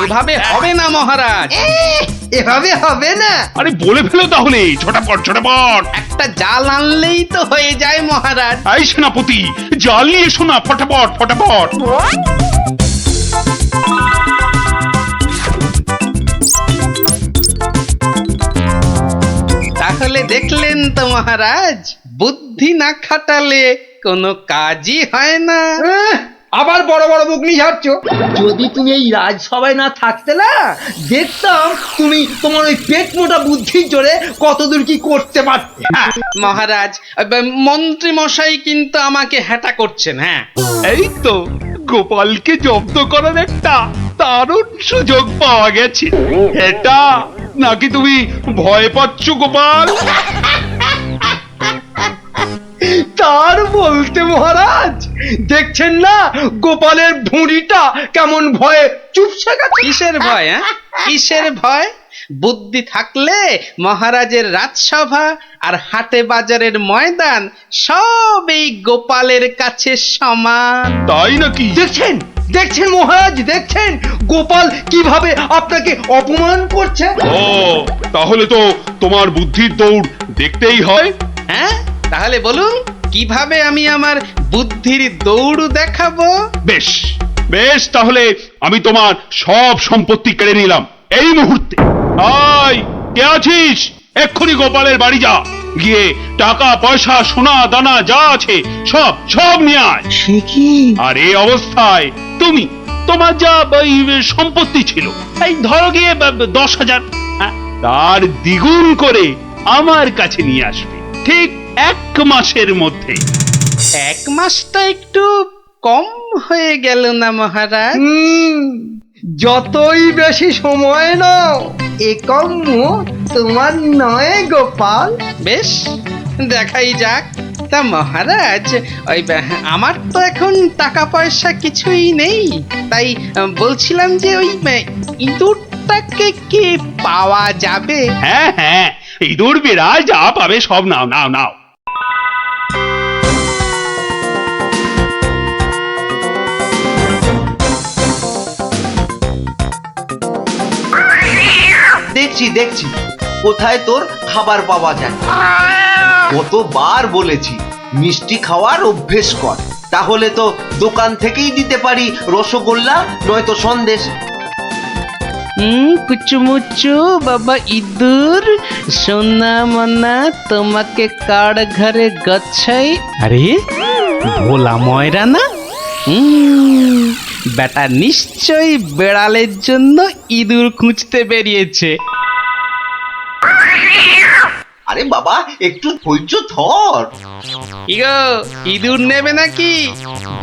এভাবে হবে না মহারাজ, এভাবে হবে না। আরে বলে ফেলো তাহলে, ঝটাপট। একটা জাল আনলেই তো হয়ে যায় মহারাজ। এই সেনাপতি, জাল নিয়ে এসো না, ফটাফট। তাহলে দেখলেন তো মহারাজ, বুদ্ধি না খাটালে কোনো কাজই হয় না। আবার বড় বড় বকনি ঝাড়ছ। যদি তুমি এই রাজসভায় না থাকতে না, দেখতাম তুমি তোমার ওই পেট মোটা বুদ্ধির জোরে কতদূর কি করতে পারতে। মহারাজ, মন্ত্রী মশাই কিন্তু আমাকে হ্যাটা করছেন। হ্যাঁ, এই তো গোপালকে জব্দ করার একটা দারুণ সুযোগ পাওয়া গেছে। এটা নাকি তুমি ভয় পাচ্ছ গোপাল? তার বলতে মহারাজ, দেখছেন না গোপালের ভুঁড়িটা কেমন ভয়ে চুপসে গেছে। কিসের ভয়? কিসের ভয়? বুদ্ধি থাকলে মহারাজের রাজসভা আর হাটে বাজারের ময়দান সব এই গোপালের কাছে সমান। তাই নাকি? দেখছেন মহারাজ, দেখছেন গোপাল কিভাবে আপনাকে অপমান করছে। ও তাহলে তো তোমার বুদ্ধির দৌড় দেখতেই হয়। হ্যাঁ, তাহলে বলুন কিভাবে আমি আমার বুদ্ধির দৌড় দেখাবো? বেশ, তাহলে আমি তোমার সব সম্পত্তি কেড়ে নিলাম এই মুহূর্তে। আয়, কে আছিস? এক্ষুনি গোপালের বাড়ি যা, গিয়ে টাকা পয়সা সোনা দানা যা আছে সব নিয়ে আয়। সে কি? আর এই অবস্থায় তোমার যা সম্পত্তি ছিল, এই ধরো গিয়ে 10,000, তার দ্বিগুণ করে আমার কাছে নিয়ে আসবে, ঠিক 1 মাসের মধ্যে। 1 মাসটা একটু কম হয়ে গেল না মহারাজ? যতই বেশি সময় নাও, এ কম তোমার নয় গোপাল। বেশ, দেখাই যাক। তা মহারাজ, ওই আমার তো এখন টাকা পয়সা কিছুই নেই, তাই বলছিলাম যে ওই ইঁদুরটাকে কি পাওয়া যাবে? হ্যাঁ, ইঁদুর বিড়াল যা পাবে সব নাও। দেখছি দেখছি কোথায় তোর খাবার পাওয়া যায়। কতবার বলেছি মিষ্টি খাওয়ার অভ্যেস কর, তাহলে তো দোকান থেকেই দিতে পারি রসগোল্লা নয়তো সন্দেশ। কুচুমুচু বাবা ইঁদুর সোনা মনা তোমাকে কার ঘরে গচ্ছাই। আরে ভোলা ময়রা না? বেটা নিশ্চয়ই বেড়ালের জন্য ইঁদুর খুঁজতে বেরিয়েছে। আরে বাবা একটু ধৈর্য ধর। ইগো ইঁদুর নেবে নাকি?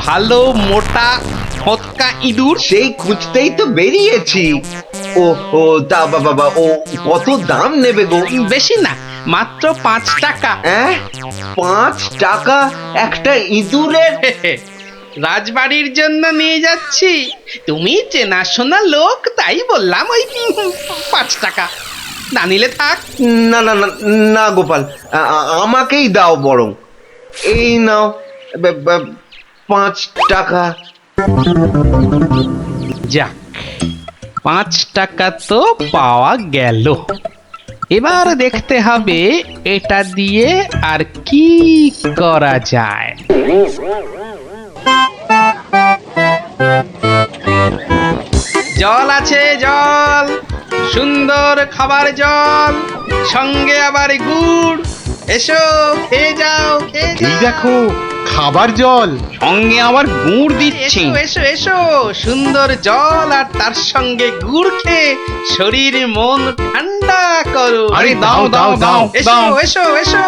ভালো মোটা হতকা ইঁদুর। সেই খুঁজতেই তো বেরিয়েছি। ও ও তা বাবা ও কত দাম নেবে গো? বেশি না, মাত্র 5 টাকা। 5 টাকা একটা ইঁদুরের? রাজবাড়ির জন্য নিয়ে যাচ্ছি, তুমি চেনাশোনা লোক তাই বললাম ওই 5 টাকা, না নিলে থাক। না না না না গোপাল, আমাকেই দাও বরং। এই নাও 5 টাকা। যাক, 5 টাকা তো পাওয়া গেল। এবার দেখতে হবে এটা দিয়ে আর কি করা যায়। জল আছে, জল, সুন্দর খাবার জল, সঙ্গে আবার গুড়। এসো খেয়ে যাও, খেয়ে এই যাও। দেখো খাবার জল, সঙ্গে আবার গুড় দিচ্ছি। এসো এসো এসো, সুন্দর জল আর তার সঙ্গে গুড় খেয়ে শরীর মন ঠান্ডা করো। আরে দাও দাও দাও এসো দাও। এসো এসো।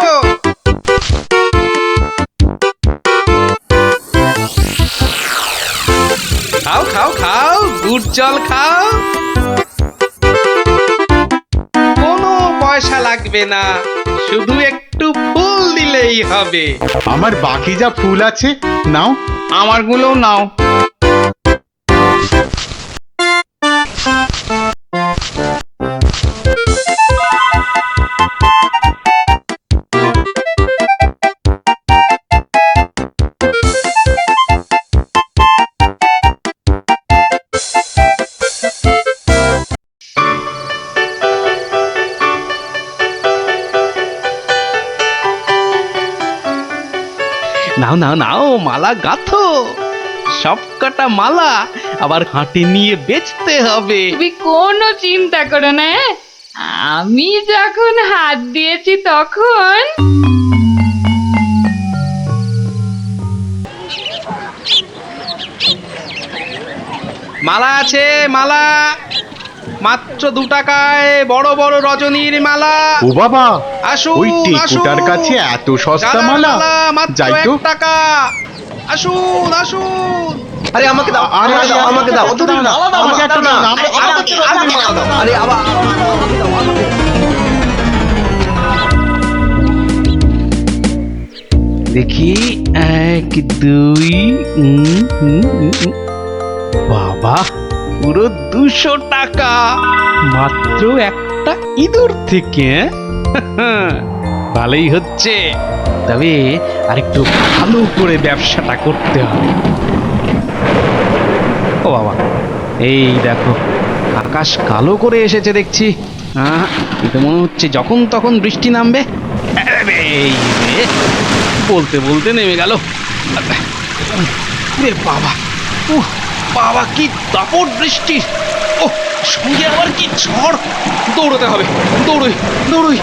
খাও খাও খাও, গুড় জল খাও। কোনো পয়সা লাগবে না, শুধু একটু ফুল দিলেই হবে। আমার বাকি যা ফুল আছে নাও। আমারগুলোও নাও। নাও নাও নাও, মালা গাঁথো। সব কটা মালা আবার হাটে নিয়ে বেচতে হবে। তুমি কোনো চিন্তা করো না, আমি যখন হাত দিয়েছি তখন। মালা আছে, মালা মাত্র 2 টাকায় বড় বড় রজনীর মালা। ও বাবা, আসুন ওই টেকুটার আসুন। কাছে এত সস্তা গাঁদা মালা? মাত্র যাই তো। 1 টাকা। আসুন আসুন। আরে আমাকে দাও, আরে, আমাকে দাও, আমাকে দাও। আমাকে দাও, আমাকে একটা দাও, আমাকে দাও। আরে আবার আমাকে দাও, আমাকে দাও। দেখি 1 2 বাবা, পুরো 200 টাকা মাত্র একটা ইঁদুর থেকে। ভালোই হচ্ছে, তবে আরেকটু ভালো করে ব্যবসাটা করতে হবে। ও বাবা, এই দেখো আকাশ কালো করে এসেছে দেখছি। এটা মনে হচ্ছে যখন তখন বৃষ্টি নামবে। এই রে, বলতে বলতে নেমে গেল। রে বাবা, বাবা কি দাপট বৃষ্টি! ও সঙ্গে আবার কি ঝড়! দৌড়তে হবে, দৌড়ই দৌড়ই।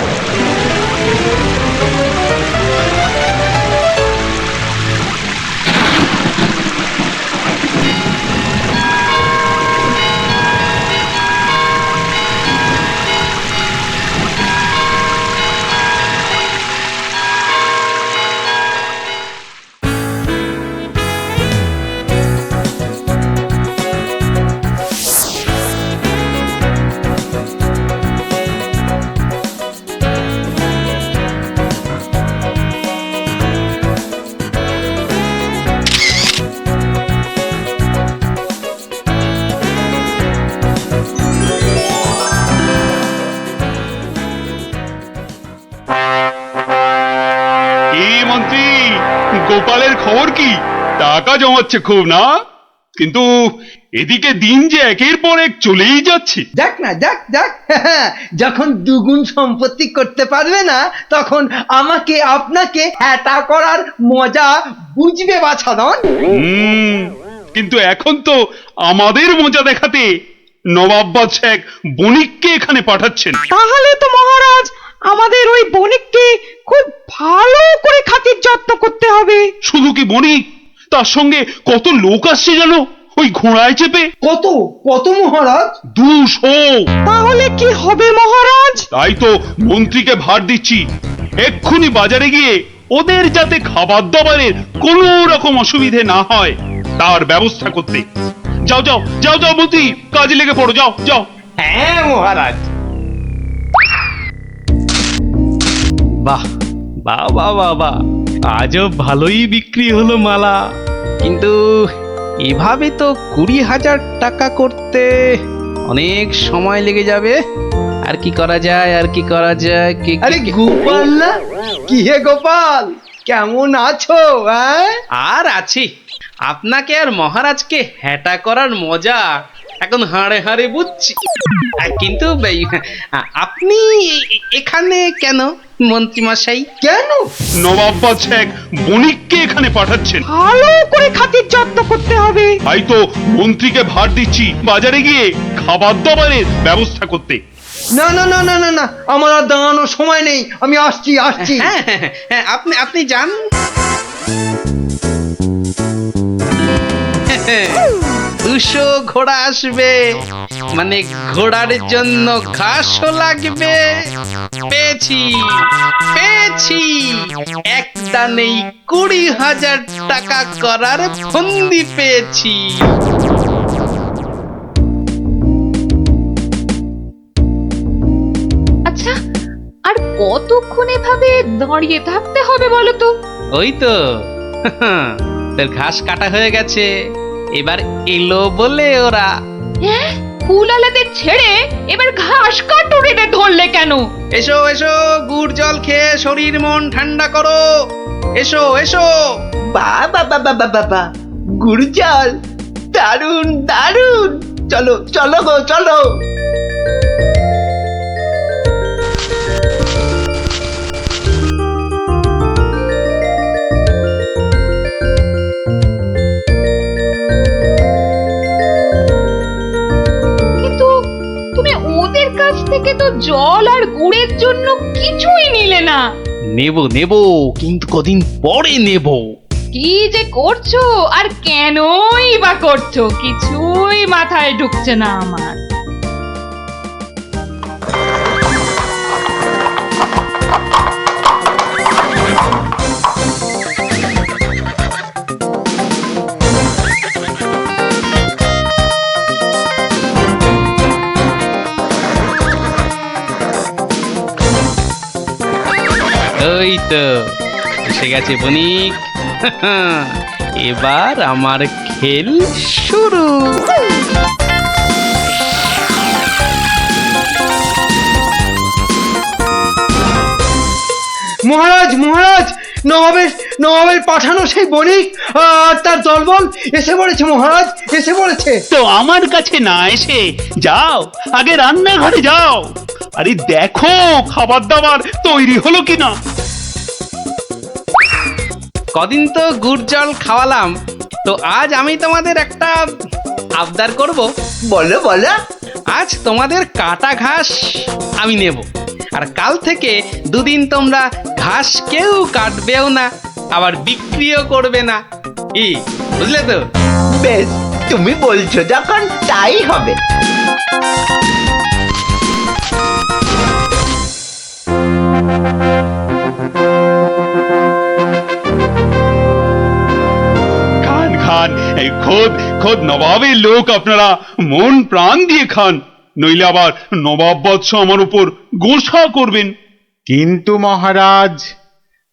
গোপালের খবর কি? টাকা জমাচ্ছে খুব না? কিন্তু এদিকে দিন যে একের পর এক চলেই যাচ্ছে। দেখ না দেখ দেখ যখন দুগুণ সম্পত্তি করতে পারবে না তখন আমাকে আপনাকে হ্যাটা করার মজা বুঝবে বাছাধন। কিন্তু এখন তো আমাদের মজা দেখাতে নবাব বাদশাহ এক বণিককে এখানে পাঠাচ্ছেন। তাহলে তো মহারাজ আমাদের ওই বণিককে খুব ভালো করে খাতির যত্ন করতে হবে। শুধু কি বণিক, তার সঙ্গে কত লোক আসছে জানো ওই ঘোড়ায় চেপে। কত কত মহারাজ? 200। তাহলে কি হবে মহারাজ? তাই তো মন্ত্রীকে ভার দিচ্ছি এক্ষুনি বাজারে গিয়ে ওদের যাতে খাবার দাবারের কোনো রকম অসুবিধে না হয় তার ব্যবস্থা করতে। যাও যাও যাও যাও মন্ত্রী, কাজে লেগে পড়ো, যাও যাও। হ্যাঁ মহারাজ। বাহ বাহ বাহ বাহ বাহ, আজও ভালোই বিক্রি হলো মালা। কিন্তু এভাবে তো 20,000 টাকা করতে অনেক সময় লেগে যাবে। আর কি করা যায়, আর কি করা যায়? আরে গোপাল না, কি হে গোপাল, কেমন আছো? আর আছি। আপনাকে আর মহারাজকে হ্যাটা করার মজা এখন হাড়ে হাড়ে বুঝছি। কিন্তু আপনি এখানে কেন মন্ত্রী মশাই? কেন? নবাব বাদশাহ এক বণিককে এখানে পাঠাচ্ছেন। ভালো করে খাতির যত্ন করতে হবে। তাই তো মন্ত্রীকে ভার দিচ্ছি বাজারে গিয়ে খাবার দাবারের ব্যবস্থা করতে। না না না না না না, আমার আর দাঁড়ানোর সময় নেই, আমি আসছি আসছি। হ্যাঁ আপনি যান। 200 ঘোড়া আসবে, মানে ঘোড়ার জন্য ঘাসও লাগবে। পেয়েছি পেয়েছি, এক দানেই 20,000 টাকা করার ফন্দি পেয়েছি। আচ্ছা, আর কতক্ষণ এভাবে দাঁড়িয়ে থাকতে হবে বলো তো? ওই তো তোর ঘাস কাটা হয়ে গেছে, এবার এলো বলে ওরা। হ্যাঁ, ফুলালাদের ছেড়ে এবার ঘাস কাটুরিতে ধরলে কেন? এসো এসো, গুড় জল খেয়ে শরীর মন ঠান্ডা করো। এসো এসো। বাবা বাবা বাবা, গুড় জল, দারুন দারুন, চলো চলো গো চলো। কিন্তু তুমি ওদের কাছ থেকে তো জল আর গুড়ের জন্য কিছুই নিলে না। নেব কিন্তু কদিন পরে নেব। কি যে করছো আর কেনই বা করছো, কিছুই মাথায় ঢুকছে না আমার। ওই তো এসে গেছে বণিক। এবার আমার খেল শুরু। মহারাজ মহারাজ, নবাবের পাঠানো সেই বণিক আর তার দলবল এসে পড়েছে মহারাজ, এসে পড়েছে। তো আমার কাছে না এসে যাও আগে রান্নাঘরে যাও, আরে দেখো খাবার দাবার তৈরি হলো কিনা। কদিন তো গুড় জল খাওয়ালাম, তো আজ আমি তোমাদের একটা আবদার করব। বলো বলো। আজ তোমাদের কাটা ঘাস আমি নেব, আর কাল থেকে 2 দিন তোমরা ঘাস কেউ কাটবেও না, আবার বিক্রিও করবে না। কি বুঝলে তো? বেশ, তুমি বলছো যখন তাই হবে। খান খান, এই খোদ নবাবের লোক, আপনারা মন প্রাণ দিয়ে খান, নইলে আবার নবাব বাদশাহ আমার উপর গোসা করবেন। কিন্তু মহারাজ,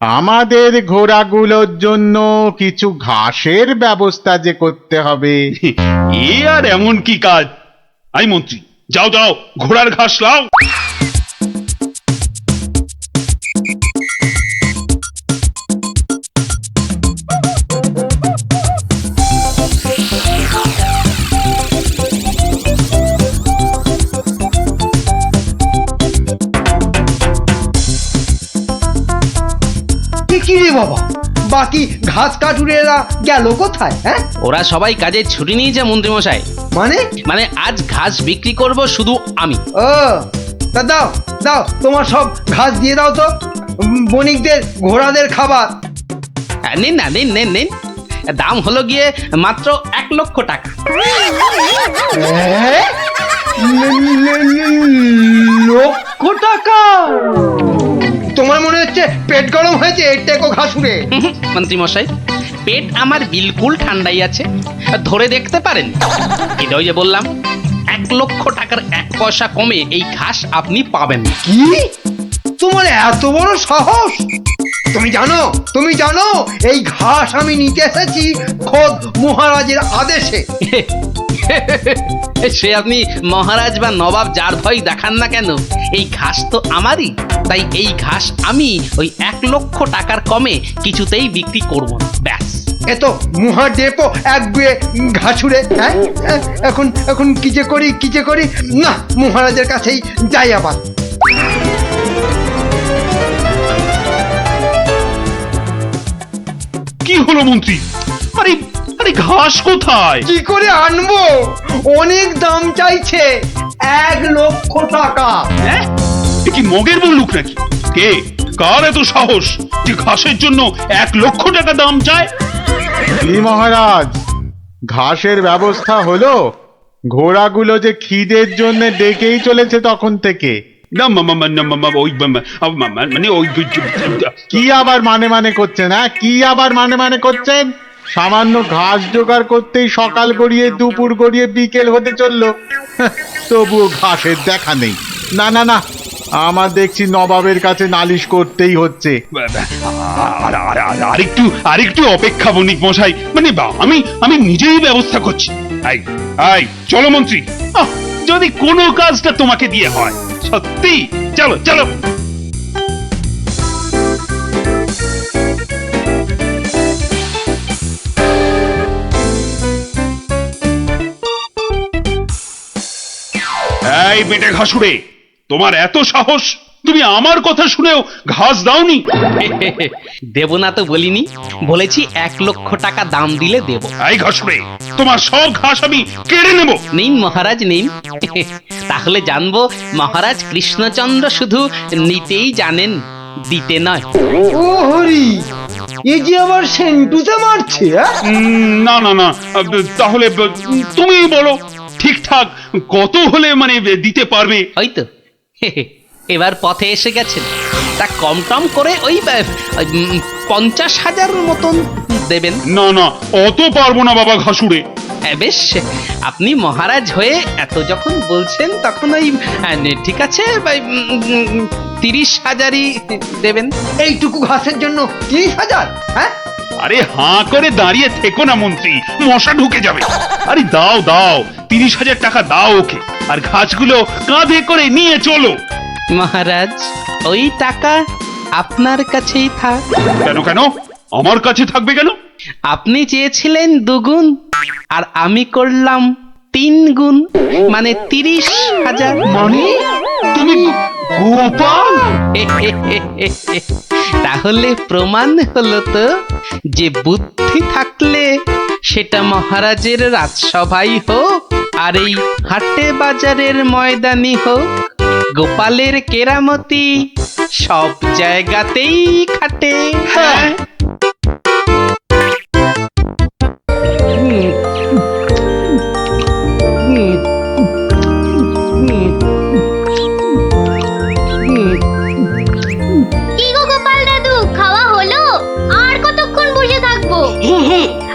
আমাদের ঘোড়াগুলোর জন্য কিছু ঘাসের ব্যবস্থা যে করতে হবে। এ আর এমন কি কাজ? আই মন্ত্রী, যাও যাও ঘোড়ার ঘাস লাও। বাবা, বাকি ঘাস কাটুরেরা গেল কোথায়? হ্যাঁ, ওরা সবাই কাজে ছুটি নিয়েছে মন্ত্রী মশাই। মানে? মানে আজ ঘাস বিক্রি করব শুধু আমি। ও, তা দাও দাও, তোমার সব ঘাস দিয়ে দাও তো, বণিকদের ঘোড়াদের খাবার। নিন না, নিন নিন নিন, দাম হলো গিয়ে মাত্র 1,00,000 টাকা। লক্ষ টাকা? তোমার মনে হচ্ছে পেট গরম হয়েছে এর টেকো ঘাসুরে? মন্ত্রী মশাই, পেট আমার বিলকুল ঠান্ডাই আছে, ধরে দেখতে পারেন। এটা ওই যে বললাম, 1,00,000 টাকার 1 পয়সা কমে এই ঘাস আপনি পাবেন না। কি? তোমার এত বড় সাহস? তুমি জানো এই ঘাস আমি নিতে এসেছি খোদ মহারাজের আদেশে। সে আপনি মহারাজ বা নবাব যার ভয় দেখান না কেন, এই ঘাস তো আমারই। তাই এই ঘাস আমি ওই 1,00,000 টাকার কমে কিছুতেই বিক্রি করব না, ব্যাস। এ তো মুহা ডেপো একগুয়ে ঘাসুরে। হ্যাঁ, এখন কি যে করি না, মহারাজের কাছেই যাই আবার। কি হলো মন্ত্রী? আরে আরে ঘাস কোথায়? কি করে আনবো? অনেক দাম চাইছে, 1,00,000 টাকা। হ্যাঁ, এ কি মগের বললুক নাকি? কে, কার এত সাহস যে ঘাসের জন্য 1,00,000 টাকা দাম চায়? কি মহারাজ, ঘাসের ব্যবস্থা হলো? ঘোড়াগুলো যে খিদের জন্য ডেকেই চলেছে তখন থেকে। না মানে ওই কি আবার মানে করছেন? হ্যাঁ, কি আবার মানে করছেন? সামান্য ঘাস জোগাড় করতেই সকাল গড়িয়ে দুপুর গড়িয়ে বিকেল হতে চললো, তবুও ঘাসের দেখা নেই। না না না, আমার দেখছি নবাবের কাছে নালিশ করতেই হচ্ছে। আরেকটু অপেক্ষা বণিক মশাই, মানে আমি নিজেই ব্যবস্থা করছি। আই চলো মন্ত্রী, যদি কোনো কাজটা তোমাকে দিয়ে হয়, সত্যি চলো চলো। এই বেটে ঘাসুরে, তোমার এত সাহস, তুমি আমার কথা শুনেও ঘাস দাওনি? দেব না তো বলিনি, বলেছি 1,00,000 টাকা দাম দিলে দেব। এই ঘাসুরে, তোমার সব ঘাস আমি কেড়ে নেব। নিন মহারাজ নিন, তাহলে জানবো মহারাজ কৃষ্ণচন্দ্র শুধু নিতেই জানেন, দিতে নয়। ও হরি, এ যে আবার সেন্টুতে মারছে। না না না, তাহলে তুমি বলো ঠিকঠাক কত হলে মানে দিতে পারবে? ওই তো এবার পথে এসে গেছেন, তা কম টম করে ওই 50,000 মতন দেবেন। না না, অত পারবো না বাবা ঘাসুরে। বেশ, আপনি মহারাজ হয়ে এত যখন বলছেন তখন ওই ঠিক আছে 30,000ই দেবেন। এইটুকু ঘাসের জন্য 30,000? হ্যাঁ, আরে হাঁ করে দাঁড়িয়ে থেকো না মন্ত্রী, মশা ঢুকে যাবে। আরে দাও দাও, 30,000 টাকা দাও ওকে, আর ঘাসগুলো কাঁধে করে নিয়ে চলো। মহারাজ, ওই টাকা আপনার কাছেই থাক। কেন কেন আমার কাছে থাকবে কেন? আপনি চেয়েছিলেন 2 গুণ, আর আমি করলাম 3 গুণ, মানে 30,000। মানে তুমি গোপাল? তাহলে প্রমাণ হলো তো যে বুদ্ধি থাকলে সেটা মহারাজের রাজসভাই হোক আর এই হাটে বাজারের ময়দানি হোক, গোপালের কেরামতি সব জায়গাতেই খাটে। হ্যাঁ,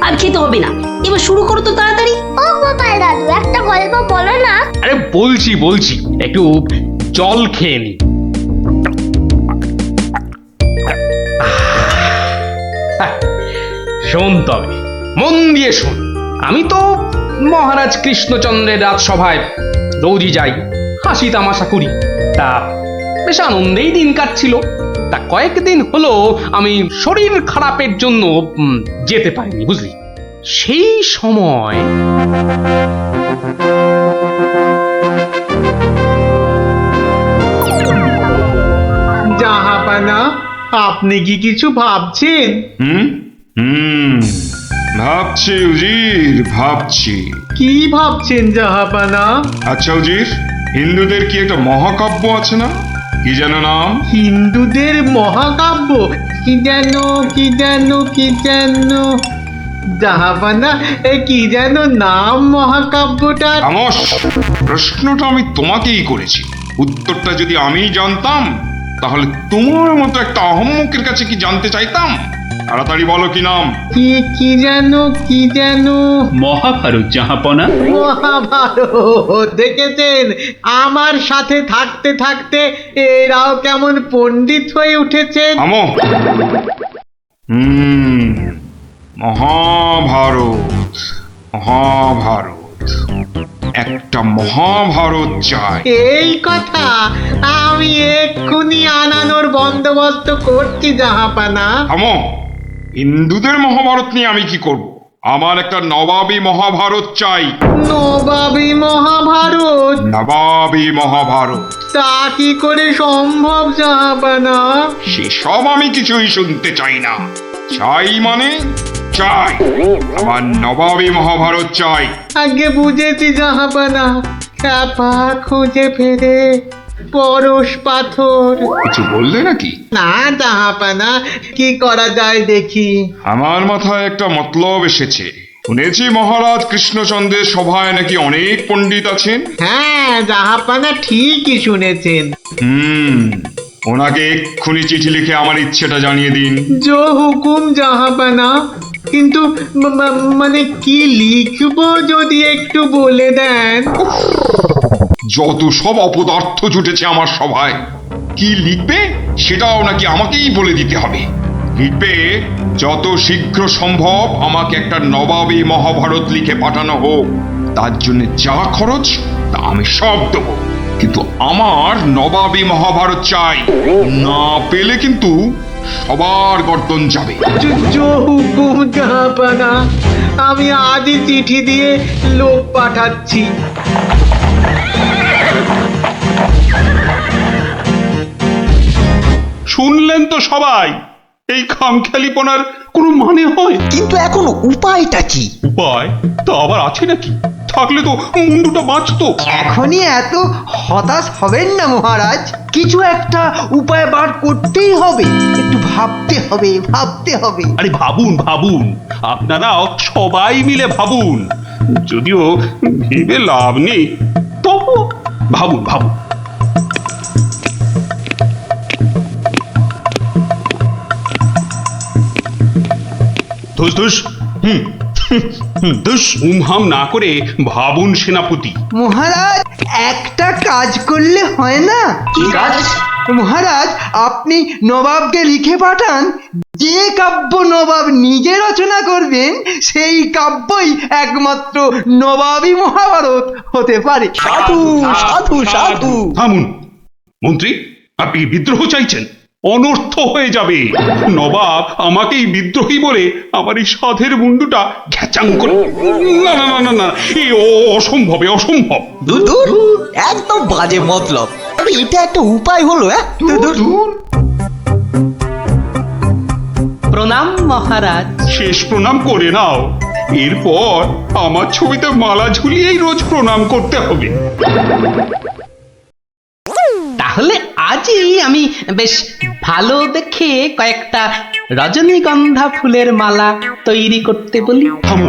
আর খেতে হবে না, এবার শুরু করো তো তাড়াতাড়ি। ও গোপাল দাদু, একটা গল্প বলো না। আরে বলছি একটু জল খেয়ে নি। শোন তবে, মন দিয়ে শোন। আমি তো মহারাজ কৃষ্ণচন্দ্রের রাজসভায় রোজই যাই, হাসি তামাশা করি, তা বেশ আনন্দেই দিন কাটছিল। তা কয়েকদিন হলো আমি শরীর খারাপের জন্য যেতে পারিনি, বুঝলি। সেই সময় জাহাপানা, আপনি কি কিছু ভাবছেন? হুম হুম ভাবছি উজির, ভাবছি। কি ভাবছেন জাহাপানা? আচ্ছা উজির, হিন্দুদের কি একটা মহাকাব্য আছে না? কি যেন নাম? হিন্দুদের মহাকাব্য? কি যেন কি যেন কি যেন জাহাপানা, কি যেন নাম মহাকাব্যটার? খামোশ! প্রশ্নটা আমি তোমাকেই করেছি। উত্তরটা যদি আমি জানতাম তাহলে তোমার মতো একটা আহম্মকের কাছে কি জানতে চাইতাম? তাড়াতাড়ি বলো কি নাম। কি কি যেন কি যেন মহাভারত জাহাপনা। মহাভারত! দেখেছেন, আমার সাথে থাকতে থাকতে এরাও কেমন পণ্ডিত হয়ে উঠেছেন। থামো। মহাভারত, মহাভারত, একটা মহাভারত চাই। এই কথা আমি এক্ষুনি আনানোর বন্দোবস্ত করছি জাহাপানা। থামো। হিন্দুদের মহাভারত নিয়ে আমি কি করব? আমার একটা নবাবী মহাভারত চাই। নবাবী মহাভারত? নবাবী মহাভারত। তা কি করে সম্ভব জাহাপানা? সেসব আমি কিছুই শুনতে চাই না। চাই মানে চাই। আমার নবাবী মহাভারত চাই। আগে বুঝেছি জাহাপানা, চাপা খুঁজে ফেরে পরশ পাথর। কিছু বললে নাকি? না জাহাপানা, কি করা যায় দেখি। আমার মাথায় একটা মতলব এসেছে। শুনেছি মহারাজ কৃষ্ণচন্দ্রের সভায় নাকি অনেক পণ্ডিত আছেন। হ্যাঁ জাহাপানা, ঠিকই শুনেছেন। ওনাকে এক্ষুনি চিঠি লিখে আমার ইচ্ছেটা জানিয়ে দিন। জো হুকুম জাহাপানা। কিন্তু মানে কি লিখবো যদি একটু বলে দেন। যত সব অপদার্থ জুটেছে আমার সভায়, কি লিখবে সেটাও নাকি আমাকেই বলে দিতে হবে। লিখবে, যত শীঘ্র সম্ভব আমাকে একটা নবাবী মহাভারত লিখে পাঠানো হোক। তার জন্য যা খরচ তা আমি সব দেবো, কিন্তু আমার নবাবী মহাভারত চাই। না পেলে কিন্তু সবার গর্দন যাবে। জো হুকুম জাহাপানা, আমি আজই চিঠি দিয়ে লোক পাঠাচ্ছি। শুনলেন তো সবাই, এই খামখেয়ালিপনার কোনো মানে হয়? কিন্তু এখন উপায়টা কি? উপায় তা আবার আছে নাকি? থাকলে তো মুন্ডুটা বাঁচতো। এখনই এত হতাশ হবেন না মহারাজ, কিছু একটা উপায় বার করতেই হবে। একটু ভাবতে হবে, ভাবতে হবে। আরে ভাবুন ভাবুন, আপনারাও সবাই মিলে ভাবুন। যদিও ভেবে লাভ নেই, তবু ভাবুন ভাবুন। ধুস ধুস ধুস উমহাম না করে ভাবুন সেনাপতি। মহারাজ, একটা কাজ করলে হয় না? কি কাজ? মহারাজ, আপনি নবাবকে লিখে পাঠান, যে কাব্য নবাব নিজে রচনা করবেন সেই কাব্যই একমাত্র নবাবী মহাভারত হতে পারে। সাধু সাধু সাধু। থামুন মন্ত্রী, আপনি বিদ্রোহ চাইছেন? অনর্থ হয়ে যাবে। নবাব আমাকেই বিদ্রোহী বলে আমার এই সাধের মুন্ডুটা ঘ্যাচাং করে। না না না না না, এই অসম্ভবে অসম্ভব। দূর, একদম বাজে মতলব। এটা একটা উপায় হলো? প্রণাম মহারাজ। শেষ প্রণাম করে নাও, এরপর আমার ছবিতে মালা ঝুলিয়েই রোজ প্রণাম করতে হবে। তাহলে আজই আমি বেশ ভালো দেখে কয়েকটা রজনীগন্ধা ফুলের মালা তৈরি করতে বলি। থামো,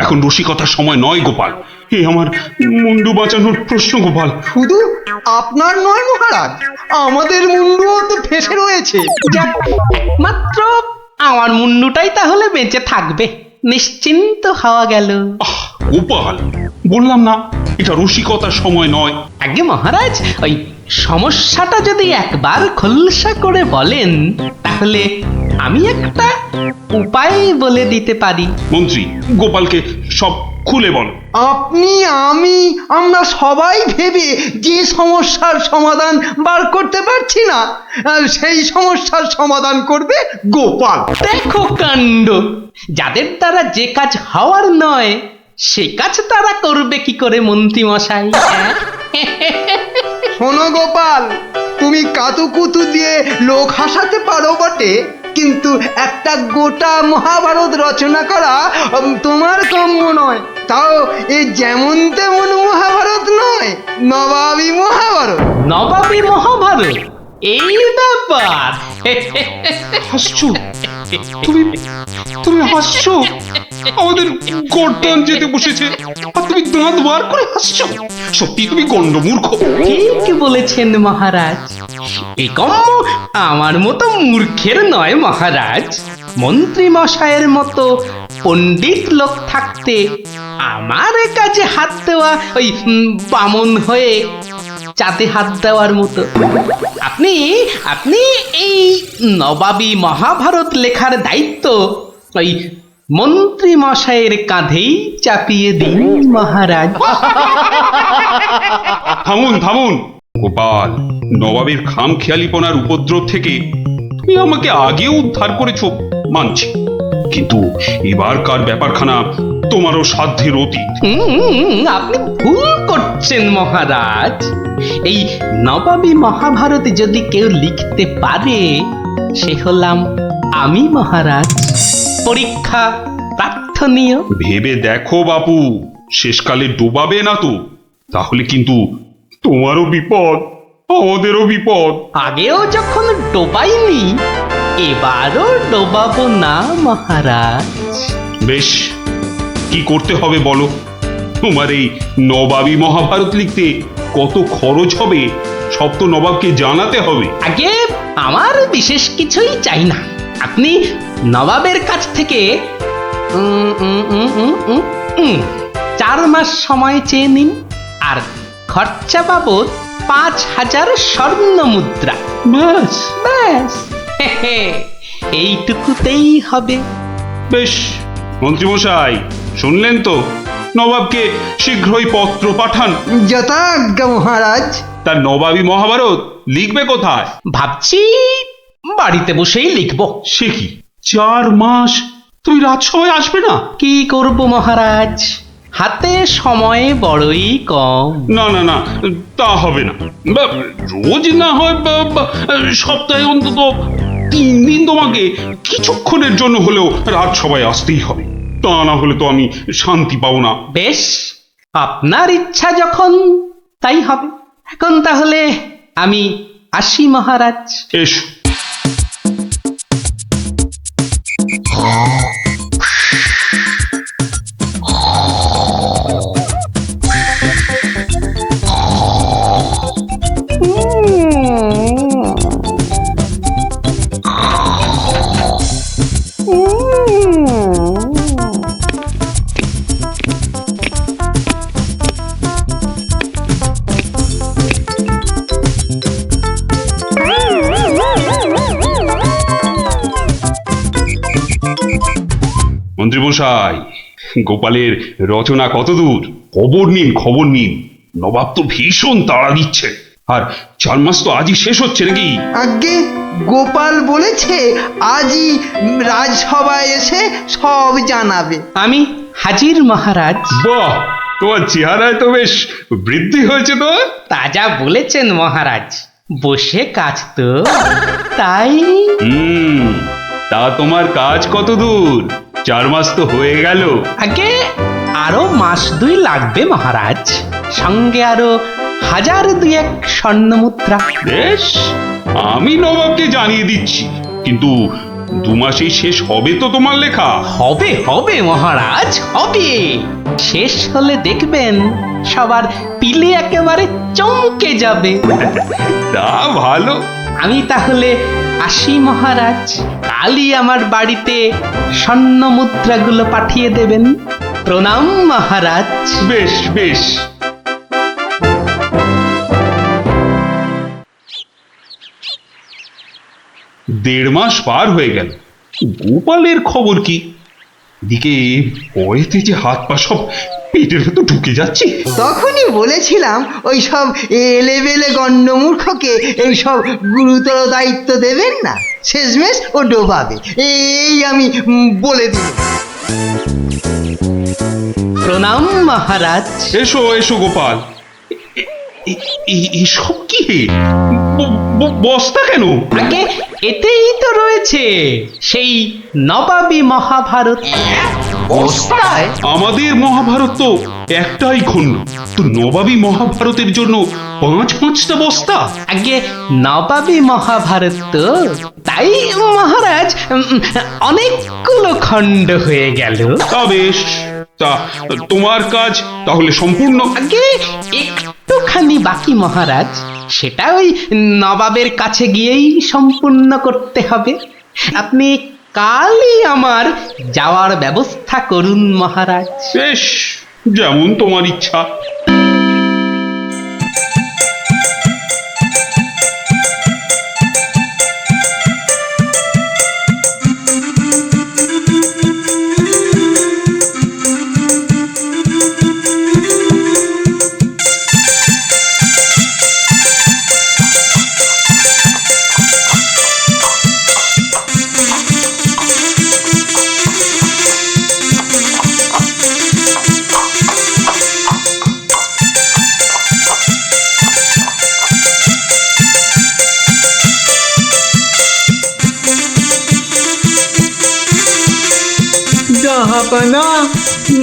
এখন রসিকতার সময় নয় গোপাল। এ আমার মুন্ডু বাঁচানোর প্রশ্ন গোপাল। শুধু আপনার নয় মহারাজ, আমাদের মুন্ডুও তো ফেসে রয়েছে। যাক, মাত্র আমার মুন্ডুটাই তাহলে বেঁচে থাকবে, নিশ্চিন্ত হওয়া গেল। গোপাল, বললাম না এটা রসিকতার সময় নয়। আগে মহারাজ, ওই সমস্যাটা যদি একবার খোলসা করে বলেন তাহলে আমি একটা উপায় বলে দিতে পারি। মন্ত্রী, গোপালকে সব খুলে বল। আপনি, আমি, আমরা সবাই ভেবে যে সমস্যার সমাধান বার করতে পারছি না, সেই সমস্যার সমাধান করবে গোপাল। দেখো কাণ্ড, যাদের দ্বারা যে কাজ হওয়ার নয় সে কাজ তারা করবে কি করে মন্ত্রী মশাই? শোনো গোপাল, তুমি কাতুকুতু দিয়ে লোক হাসাতে পারো বটে, কিন্তু একটা গোটা মহাভারত রচনা করা তোমার কাম্য নয়। তাও এ যেমন তেমন মহাভারত নয়, নবাবী মহাভারত। নবাবী মহাভারত, এই ব্যাপার। হাসছো তুমি? তুমি হাসছো? আমাদের গর্দান যেতে বসেছে আর তুমি দাঁত বার করে হাসছো? সত্যি তুমি গন্ডমূর্খ। ঠিক বলেছেন মহারাজ। এই কম্ম আমার মতো মূর্খের নয় মহারাজ। মন্ত্রী মশাইয়ের মতো পণ্ডিত লোক থাকতে আমার কাজে হাত দেওয়া ওই বামন হয়ে চাঁদে হাত দেওয়ার মতো। আপনি আপনি এই নবাবী মহাভারত লেখার দায়িত্ব ওই মন্ত্রী মশাইয়ের কাঁধেই চাপিয়ে দিন মহারাজ। থামুন থামুন গোপাল, নবাবের খামখেয়ালিপনার উপদ্রব থেকে তুমি আমাকে আগেও উদ্ধার করেছো মানছি, কিন্তু এবারকার ব্যাপারখানা তোমারও সাধ্যের অতীত। আপনি ভুল করছেন মহারাজ। এই নবাবী মহাভারত যদি কেউ লিখতে পারে সে হলাম আমি মহারাজ। পরীক্ষা প্রার্থনীয়। ভেবে দেখো বাপু, শেষকালে ডোবাবে না তো, তাহলে কিন্তু তোমারও বিপদ আমাদেরও বিপদ। আগেও যখন ডোবাইনি এবারও ডোবাবো না মহারাজ। বেশ, কি করতে হবে বলো? তোমার এই নবাবী মহাভারত লিখতে কত খরচ হবে সব তো নবাবকে জানাতে হবে। আগে আমার বিশেষ কিছুই চাই না। আপনি নবাবের কাছ থেকে 4 মাস সময় চেয়ে নিন, আর খরচা বাবদ 5,000 স্বর্ণ মুদ্রা। ব্যাস ব্যাস, এইটুকুতেই হবে। বেশ মন্ত্রীমশাই, শুনলেন তো? নবাবকে শীঘ্রই পত্র পাঠান। যথাজ্ঞা মহারাজ। তার নবাবী মহাভারত লিখবে কোথায়? ভাবছি বাড়িতে বসেই লিখব। সে কি 4 মাস? তুই রাজসভায় আসবে না? কি করব মহারাজ, হাতে সময় বড়ই কম। না না না, তা হবে না। রোজ না হয় সপ্তাহে অন্তত 3 দিন তোমাকে কিছুক্ষণের জন্য হলেও রাজসভায় আসতেই হবে, তা না হলে তো আমি শান্তি পাবো না। বেশ, আপনার ইচ্ছা যখন তাই হবে। এখন তাহলে আমি আসি মহারাজ। এসো। মন্ত্রীমশাই, গোপালের রচনা কতদূর? খবর নিন, খবর নিন। নবাব তো ভীষণ তাড়া দিচ্ছে, আর 4 মাস তো আজই শেষ হচ্ছে নাকি? আগে গোপাল বলেছে আজই রাজসভায় এসে সব জানাবে। আমি হাজির মহারাজ। বাহ, তোমার চেহারায় তো বেশ বৃদ্ধি হয়েছে তো। তাজা বলেছেন মহারাজ, বসে কাজ তো তাই। তা তোমার কাজ কত দূর? 4 মাস তো হয়ে গেল। আগে আরো 1-2 মাস লাগবে মহারাজ, সঙ্গে আরো 1000-2 স্বর্ণ মুদ্রা। বেশ, আমি নবাবকে জানিয়ে দিচ্ছি, কিন্তু 2 মাসেই শেষ হবে তো তোমার লেখা? হবে হবে মহারাজ, হবে। শেষ হলে দেখবেন সবার পিলে একেবারে চমকে যাবে। তা ভালো। আমি তাহলে আসি মহারাজ। কালই আমার বাড়িতে স্বর্ণ মুদ্রাগুলো পাঠিয়ে দেবেন। প্রণাম মহারাজ। বেশ বেশ। দেড় মাস পার হয়ে গেল, গোপালের খবর কি? দিকে ভয়েতে যে হাত পা সব পেটের ভেতর ঢুকে যাচ্ছে। তখনই বলেছিলাম ওই সব এলেবেলে গণ্ডমূর্খকে এই সব গুরুতর দায়িত্ব দেবেন না, শেষমেশ ও ডোবাবে, এই আমি বলে দিই। প্রণাম মহারাজ। এসো এসো গোপাল, এসব কি বস্তা কেন? আগে এতেই তো রয়েছে সেই নবাবী মহাভারত। বস্তায়? আমাদের মহাভারত তো একটাই খণ্ড, তো নবাবী মহাভারতের জন্য 5-5টা বস্তা? আগে নবাবী মহাভারত তো, তাই মহারাজ অনেকগুলো খণ্ড হয়ে গেল। তা বেশ, তা তোমার কাজ তাহলে সম্পূর্ণ? আগে একটুখানি বাকি মহারাজ, সেটা ওই নবাবের কাছে গিয়েই সম্পূর্ণ করতে হবে। আপনি কালই আমার যাওয়ার ব্যবস্থা করুন মহারাজ। বেশ, যেমন তোমার ইচ্ছা। জাহাপানা,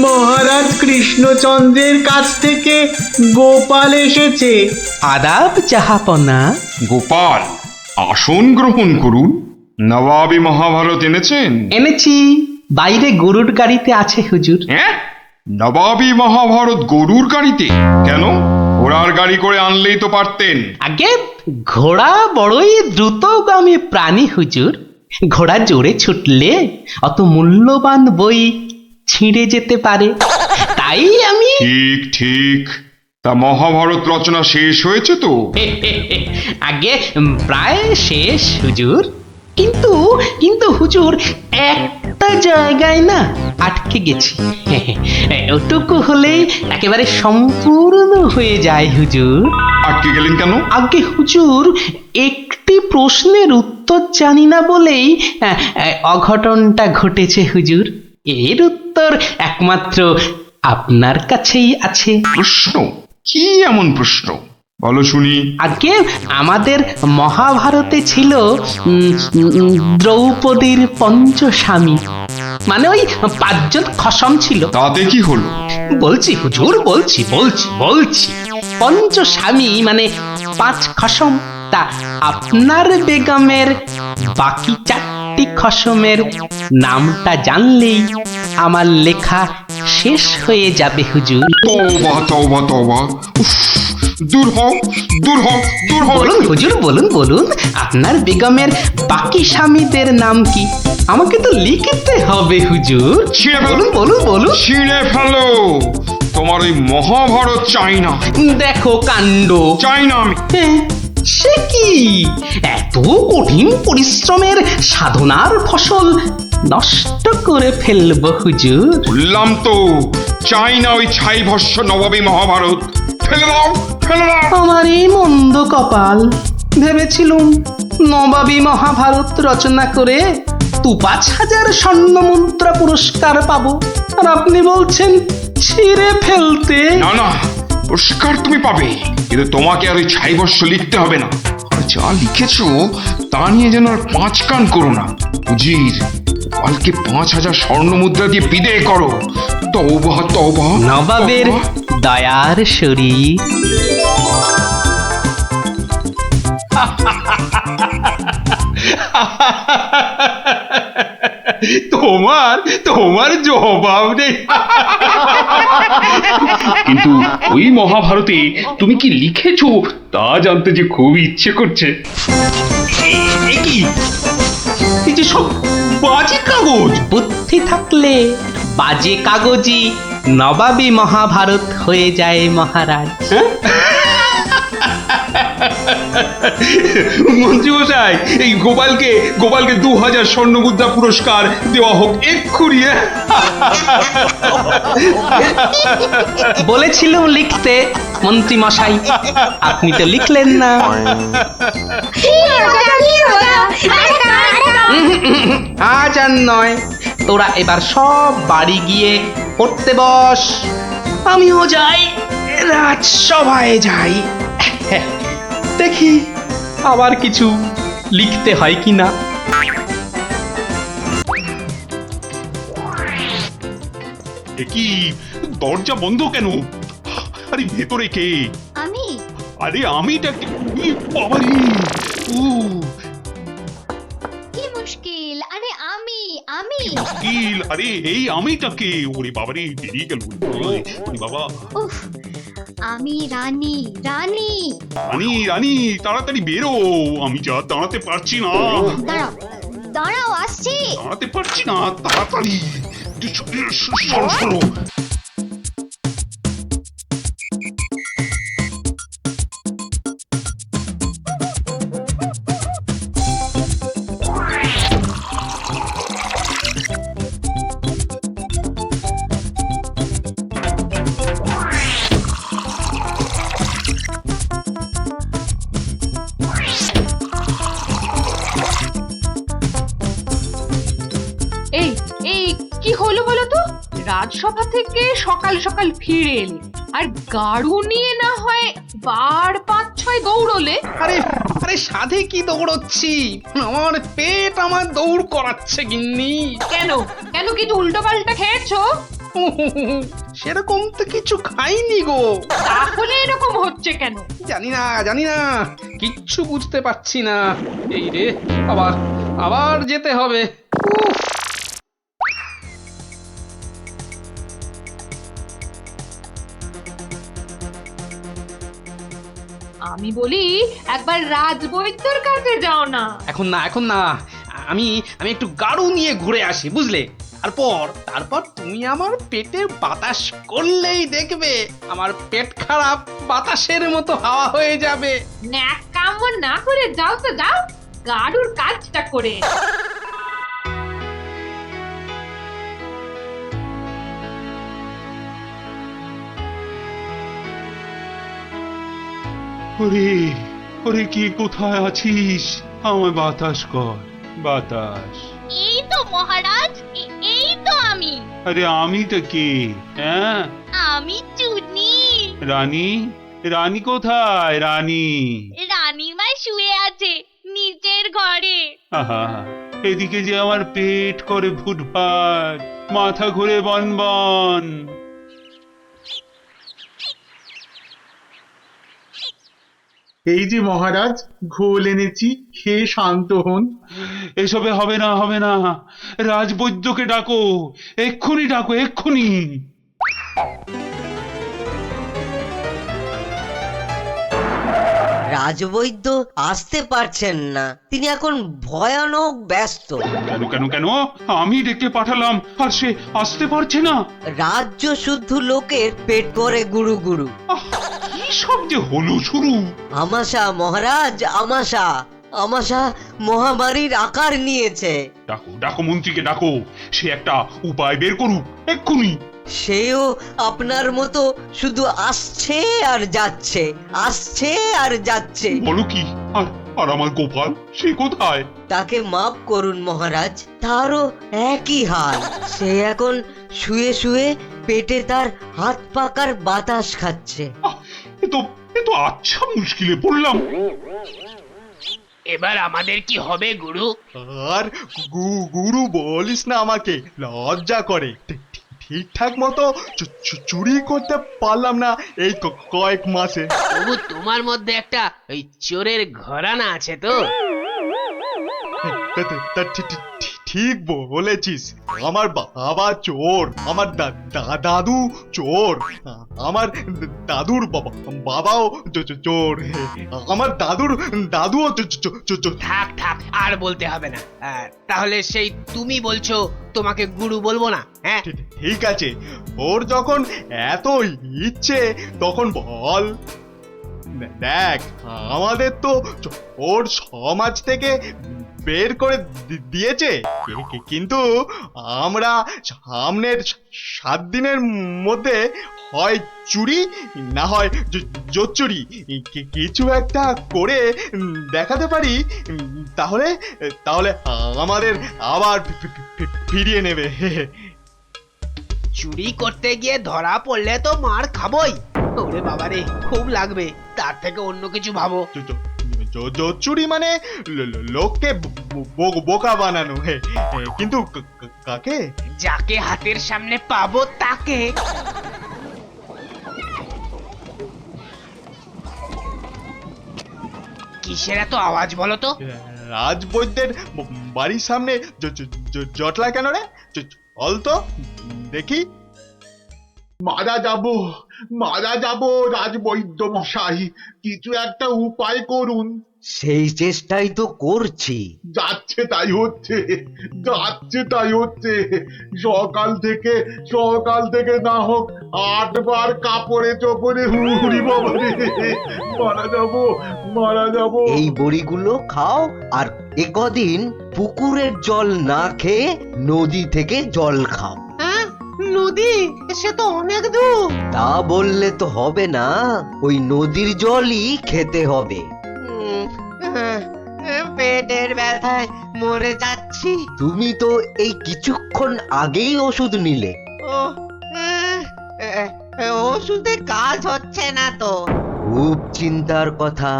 মহারাজ কৃষ্ণচন্দ্রের কাছ থেকে গোপাল এসেছে। আদাব জাহাপনা। গোপাল, আসন গ্রহণ করুন। নবাবী মহাভারত এনেছেন? এনেছি, বাইরে গরুর গাড়িতে আছে হুজুর। হ্যাঁ, নবাবী মহাভারত গরুর গাড়িতে? কেন, ঘোড়ার গাড়ি করে আনলেই তো পারতেন। আগে ঘোড়া বড়ই দ্রুতগামী প্রাণী হুজুর, ঘোড়া জোরে ছুটলে অত মূল্যবান বই ছিঁড়ে যেতে পারে, তাই আমি ঠিক ঠিক। তা মহাভারত রচনা শেষ হয়েছে তো? আগে প্রায় শেষ হুজুর, কিন্তু কিন্তু হুজুর একটা জায়গায় না আটকে গেছি। ওটুকু হলেই একেবারে সম্পূর্ণ হয়ে যায় হুজুর। আটকে গেলেন কেন? আগে হুজুর একটি প্রশ্নের উত্তর জানি না বলেই অঘটনটা ঘটেছে হুজুর। এর উত্তর একমাত্র আপনার কাছেই আছে। প্রশ্ন? কি এমন প্রশ্ন, বলো শুনি। আগে আমাদের মহাভারতে ছিল দ্রৌপদীর পঞ্চস্বামী, মানে ওই 5জন খসম ছিল। তাতে কি হলো? বলছি হুজুর, বলছি বলছি বলছি পঞ্চস্বামী মানে 5 খসম। তা আপনার বেগমের বাকি 4টি খসমের নামটা জানলেই আমার লেখা শেষ হয়ে যাবে হুজুর। তওবা তওবা তওবা, উফ, দূর হও দূর হও দূর হও। বলুন হুজুর, বলুন বলুন, আপনার বেগমের বাকি স্বামীদের নাম কি? আমাকে তো লিখতে হবে হুজুর। বলুন বলুন বলুন। ছিঁড়ে ফেলো, তোমার ওই মহাভারত চাই না। দেখো কাণ্ড। চাই না আমি। সে কি, এত কঠিন পরিশ্রমের সাধনার ফসল নষ্ট করে ফেলবো হুজুর? বললাম তো, চাই না ওই ছাই ভস্য নবাবী মহাভারত। ফেলে দাও, ফেলে দাও। আমার এই মন্দ কপাল, ভেবেছিলুম নবাবী মহাভারত রচনা করে 5,000 স্বর্ণ মুদ্রা পুরস্কার পাবো, আর আপনি বলছেন ছিঁড়ে ফেলতে। না না, পুরস্কার তুমি পাবে, কিন্তু তোমাকে আর ওই ছাই ভস্য লিখতে হবে না। আর যা লিখেছো তা নিয়ে যেন আর 5 কান করো না। উজির, কালকে 5,000 স্বর্ণ মুদ্রা দিয়ে বিদেয় করো। তওবা তওবা। নবাবের দয়ার শরীর। তোমার জবাব নেই। কিন্তু ওই মহাভারতে তুমি কি লিখেছো তা জানতে যে খুব ইচ্ছে করছে। এ কি, এই যে সব বাজে কাগজ। বুদ্ধি থাকলে বাজে কাগজই নবাবী মহাভারত হয়ে যায় মহারাজ। মন্ত্রী মশাই, এই গোপালকে 2,000 স্বর্ণ মুদ্রা পুরস্কার দেওয়া হোক এক্ষুনি। বলেছিলাম লিখতে মন্ত্রী মশাই, আপনি তো লিখলেন না। আজ আর নয়, তোরা এবার সব বাড়ি গিয়ে পড়তে বস। আমিও যাই, রাজসভায় যাই। হ্যাঁ, দেখি আবার কিছু লিখতে হয় কি না। এ কি দরজা বন্ধ কেন? আরে ভেতরে কে? আমি আরে আমিটা কি? ই বাবারে! ও কি মুশকিল, আরে আমি আমি মুশকিল! আরে এই আমিটা কে? ওরে বাবারে, বেরিয়ে গেল। ওরে বাবা! উফ, আমি রানী রানী। রানী রানী তাড়াতাড়ি বেরো, আমি যা দাঁড়াতে পারছি না। দাঁড়াও দাঁড়াও, আসছি। দাঁড়াতে পারছি না, তাড়াতাড়ি সরো সরো। এই এই কি হলো বলো তো? রাজসভা থেকে সকাল সকাল ফিরে এলে আর গাড়ু নিয়ে না হয় বার 5-6 দৌড়লে। আরে আরে সাধে কি দৌড়চ্ছি, আমার পেট আমার দৌড় করাচ্ছে গিন্নি। কেন কেন কিছু উল্টো পাল্টা খেয়েছো? সেরকম তো কিছু খাইনি গো। তাহলে এরকম হচ্ছে কেন? জানি না কিচ্ছু বুঝতে পারছি না। এই রে, আবার আবার যেতে হবে। উফ, আমি বলি একবার রাজবৈদ্যর কাছে যাও না। এখন না, আমি একটু গাড়ু নিয়ে ঘুরে আসি, বুঝলে? তারপর তুমি আমার পেটে বাতাস করলেই দেখবে আমার পেট খারাপ বাতাসের মতো হাওয়া হয়ে যাবে। ন্যাক কাম না করে যাও তো যাও, গাড়ুর কাজটা করে। ওরে ওরে, কে কোথায় আছিস? আমায় বাতাস কর, বাতাস। এই তো মহারাজ, এই তো আমি। আরে আমিটা কে? হ্যাঁ, আমি চুনি। রানী? রানী কোথায়? রানী রানীমা শুয়ে আছে নিচের ঘরে। আহা, এদিকে যে আমার পেট করে ফুটফাট, মাথা ঘুরে বনবন। এই যে মহারাজ, ঘোল এনেছি, খেয়ে শান্ত হন। এসবে হবে না, রাজবৈদ্যকে ডাকো, এক্ষুনি ডাকো, এক্ষুনি। রাজবৈদ্য আসতে পারছেন না, তিনি এখন ভয়ানক ব্যস্ত। কেন আমি ডেকে পাঠালাম আর সে আসতে পারছে না? রাজ্য শুদ্ধ লোকের পেট করে গুরু গুরু। কি সব যে হলো শুরু! আমাশা মহারাজ, আমাশা আমাশা মহামারীর আকার নিয়েছে। ডাকো মন্ত্রীকে ডাকো, সে একটা উপায় বের করুক এক্ষুনি। সেও আপনার মতো শুধু আসছে আর যাচ্ছে, আসছে আর যাচ্ছে। বলো কি? আর আমার গোপাল, সে কোথায়? তাকে মাফ করুন মহারাজ, তারও একই হাল। সে এখন শুয়ে শুয়ে পেটে তার হাত পাকার বাতাস খাচ্ছে। এ তো আচ্ছা মুশকিলে পড়লাম। এবার আমাদের কি হবে গুরু? আর গুরু বলিস না, আমাকে লজ্জা করে। ঠিকঠাক মতো চুরি করতে পারলাম না এই কয়েক মাসে। তবু তোমার মধ্যে একটা ওই চোরের ঘরানা আছে তো? ঠিক বলেছিস, আমার বাবা চোর, আমার দাদু চোর, আমার দাদুর বাবাও চোর, আমার দাদুও চোর। থাক আর বলতে হবে না। তাহলে সেই তুমি বলছো তোমাকে গুরু বলবো না? হ্যাঁ ঠিক আছে, ওর যখন এত ইচ্ছে তখন বল। দেখ, আমাদের তো ওর সমাজ থেকে বের করে দিয়েছে, কিন্তু আমরা সামনের 7 দিনের মধ্যে হয় চুরি না হয় জোচ্চুরি কিছু একটা করে দেখাতে পারি, তাহলে আমাদের আবার ফিরিয়ে নেবে। চুরি করতে গিয়ে ধরা পড়লে তো মার খাবই। ওরে বাবা রে, খুব লাগবে, তার থেকে অন্য কিছু ভাবো। জোচ্চুরি মানে লোককে বোকা বানানো, কিন্তু কাকে? যাকে হাতের সামনে পাবো তাকে। কিসের এত আওয়াজ বলো তো? রাজবৈদ্যের বাড়ির সামনে জটলা কেন রে? চল তো দেখি। মারা যাব রাজবৈদ্য মশাই, কিছু একটা উপায় করুন। সেই চেষ্টাই তো করছি। যাচ্ছে তাই হচ্ছে, সকাল থেকে না হোক 8 বার কাপড়ে চোপড়ে হুড়ি বাবা রে, মারা যাব। এই বড়িগুলো খাও, আর একদিন পুকুরের জল না খেয়ে নদী থেকে জল খাও। নদী? সে তো অনেক দূর। তা বললে তো হবে না, ওই নদীর জলই খেতে হবে। পেটের ব্যথায় মরে যাচ্ছি। তুমি তো এই কিছুক্ষণ আগেই ওষুধ নিলে। ওষুধে কাজ হচ্ছে না তো। খুব চিন্তার কথা,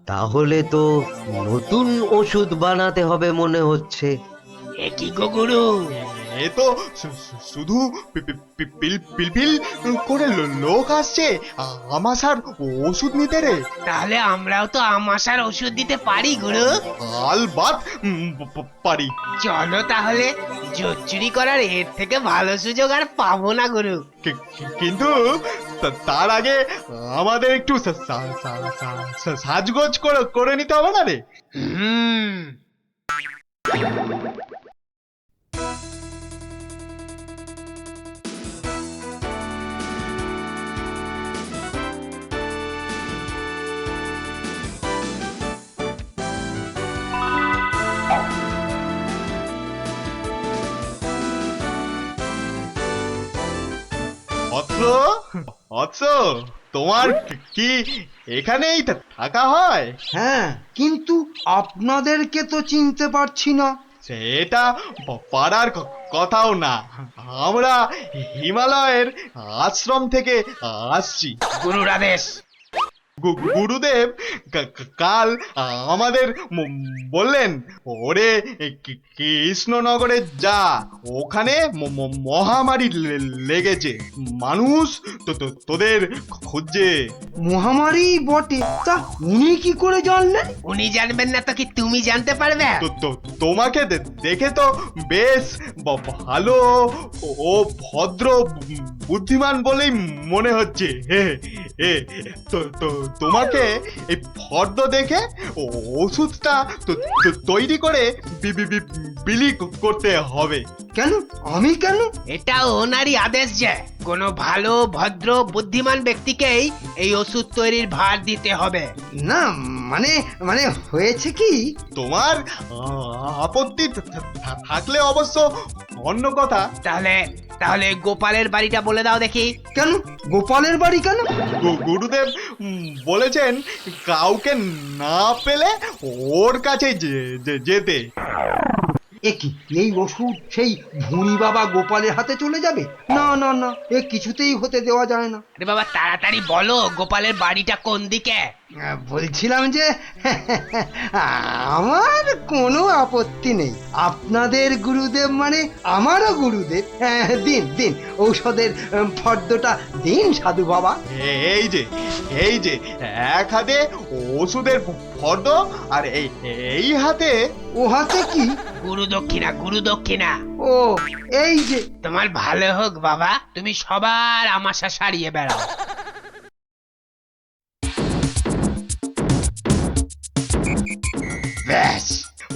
তাহলে তো নতুন ওষুধ বানাতে হবে মনে হচ্ছে। এ কি গো গুরু, এ তো শুধু পিলপিল করে লোক আসছে আমাশার ওষুধ নিতে রে। তাহলে আমরাও তো আমাশার ওষুধ দিতে পারি গুরু। আলবাত পারি। চলো তাহলে, জোচ্চুরি করার এর থেকে ভালো সুযোগ আর পাবো না গুরু। কিন্তু তার আগে আমাদের একটু সাজগোজ করে নিতে হবে না রে? তোমার কি এখানেই থাকা হয়? হ্যাঁ, কিন্তু আপনাদেরকে তো চিনতে পারছি না। সেটা পারার কথাও না, আমরা হিমালয়ের আশ্রম থেকে আসছি। গুরুর আদেশ। গুরুদেব কাল আমাদের বললেন, ওরে কৃষ্ণনগরে যা, ওখানে মহামারী লেগেছে, মানুষ তোদের খুঁজছে। মহামারী বটে, তা উনি কি করে জানলেন? উনি জানবেন না তো কি তুমি জানতে পারবে? তোমাকে দেখে তো বেশ ভালো ও ভদ্র বুদ্ধিমান বলেই মনে হচ্ছে। তোমাকে এই ফর্দ দেখে ওষুধটা তৈরি করে বিলি করতে হবে। কেন আমি কেন? এটা ওনারই আদেশ যে কোনো ভালো ভদ্র বুদ্ধিমান ব্যক্তিকেই এই ওষুধ তৈরির ভার দিতে হবে। না মানে মানে হয়েছে কি, তোমার আপত্তি থাকলে অবশ্য অন্য কথা। তাহলে গোপালের বাড়িটা বলে দাও দেখি। কেন গোপালের বাড়ি কেন? গুরুদেব বলেছেন কাউকে না পেলে ওর কাছে যেতে। এই ওষুধ সেই ভুঁড়ি বাবা গোপালের হাতে চলে যাবে? না না না, এ কিছুতেই হতে দেওয়া যায় না। রে বাবা, তাড়াতাড়ি বলো গোপালের বাড়িটা কোন দিকে। বলছিলাম যে আমার কোনো আপত্তি নেই, আপনাদের গুরুদেব মানে আমারও গুরুদেব। দিন দিন ঔষধের ফর্দটা দিন সাধু বাবা। এই যে এক হাতে ওষুধের ফর্দ, আর এই হাতে। ও হাতে কি? গুরু দক্ষিণা। ও এই যে। তোমার ভালো হোক বাবা, তুমি সবার আমাশা সারিয়ে বেড়াও। ব্যাস,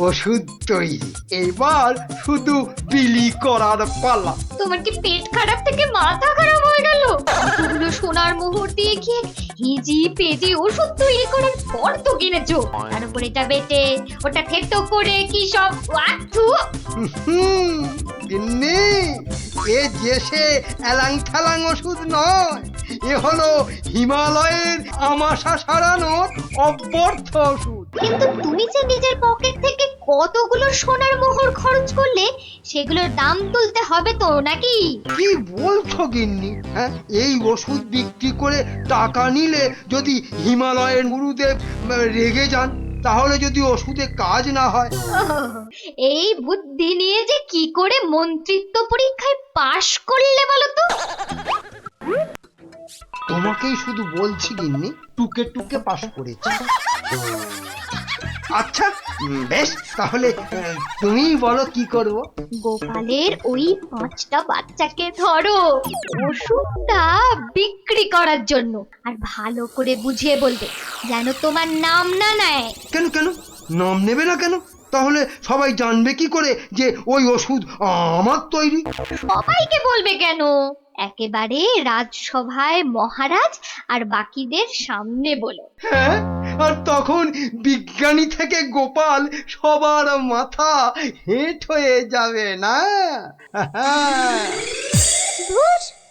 ওষুধ তৈরি, এবার শুধু বিলি করার পালা। তোমার কি পেট খারাপ থেকে মাথা খারাপ হয়ে গেল? এতগুলো সোনার মোহর দিয়ে কি হিজি পেজি ওষুধ তৈরি করার পর তো কিনেছো, তার উপর এটা বেটে ওটা থেতো করে কি সব ওয়াথু। গিন্নি, এ যে সে এলাং থালাং ওষুধ নয়, এ হলো হিমালয়ের আমাশা সারানোর অব্যর্থ ওষুধ। কিন্তু তুমি যে নিজের পকেট থেকে কতগুলো সোনার মোহর খরচ করলে সেগুলোর দাম তুলতে হবে তো নাকি? কি বলছো গিন্নি? হ্যাঁ, এই ওষুধ বিক্রি করে টাকা নিলে যদি হিমালয়ের গুরুদেব রেগে যান, তাহলে যদি ওষুধে কাজ না হয়। এই বুদ্ধি নিয়ে যে কি করে মন্ত্রিত্ব পরীক্ষায় পাশ করলে বলো তো? তোমাকেই শুধু বলছি গিন্নি, টুকে টুকে পাশ করেছি। আচ্ছা বেশ, তাহলে তুমিই বলো কি করব। গোপালের ওই 5টা বাচ্চাকে ধরো ওষুধটা বিক্রি করার জন্য, আর ভালো করে বুঝিয়ে বলবে যেন তোমার নাম না নেয়। কেন কেন নাম নেবে না কেন? তাহলে সবাই জানবে কি করে যে ওই ওষুধ আমার তৈরি? সবাইকে বলবে কেন, একেবারে রাজসভায় মহারাজ আর বাকিদের সামনে বলো। হ্যাঁ, আর তখন বিজ্ঞানী থেকে গোপাল সবার মাথা হেঁট হয়ে যাবে না?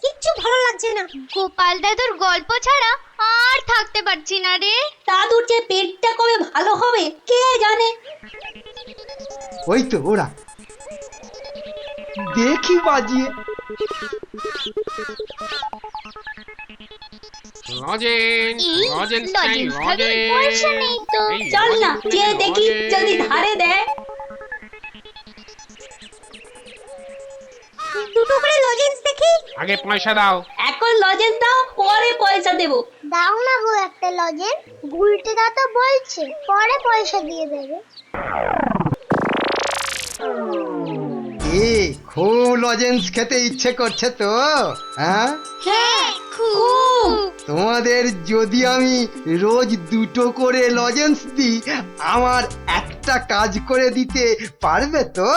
কিচ্ছু ভালো লাগছে না। গোপাল দাদুর গল্প ছাড়া আর থাকতে পারছি না রে। দাদুর যে পেটটা কবে ভালো হবে কে জানে। ওই তো ওরা, দেখি বাজিয়ে। চল না যে দেখি যদি ধারে দেয়। দুটো করে লজেন্স দেখি। আগে পয়সা দাও। এখন লজেন্স দাও, পরে পয়সা দেবো। দাও না গো একটা লজেন্স, গুলটে দাদা বলছে পরে পয়সা দিয়ে দেবে। খুব লজেন্স খেতে ইচ্ছে করছে তো? হ্যাঁ হ্যাঁ খুব। তোমাদের যদি আমি রোজ 2টো করে লজেন্স দিই, আমার একটা কাজ করে দিতে পারবে তো?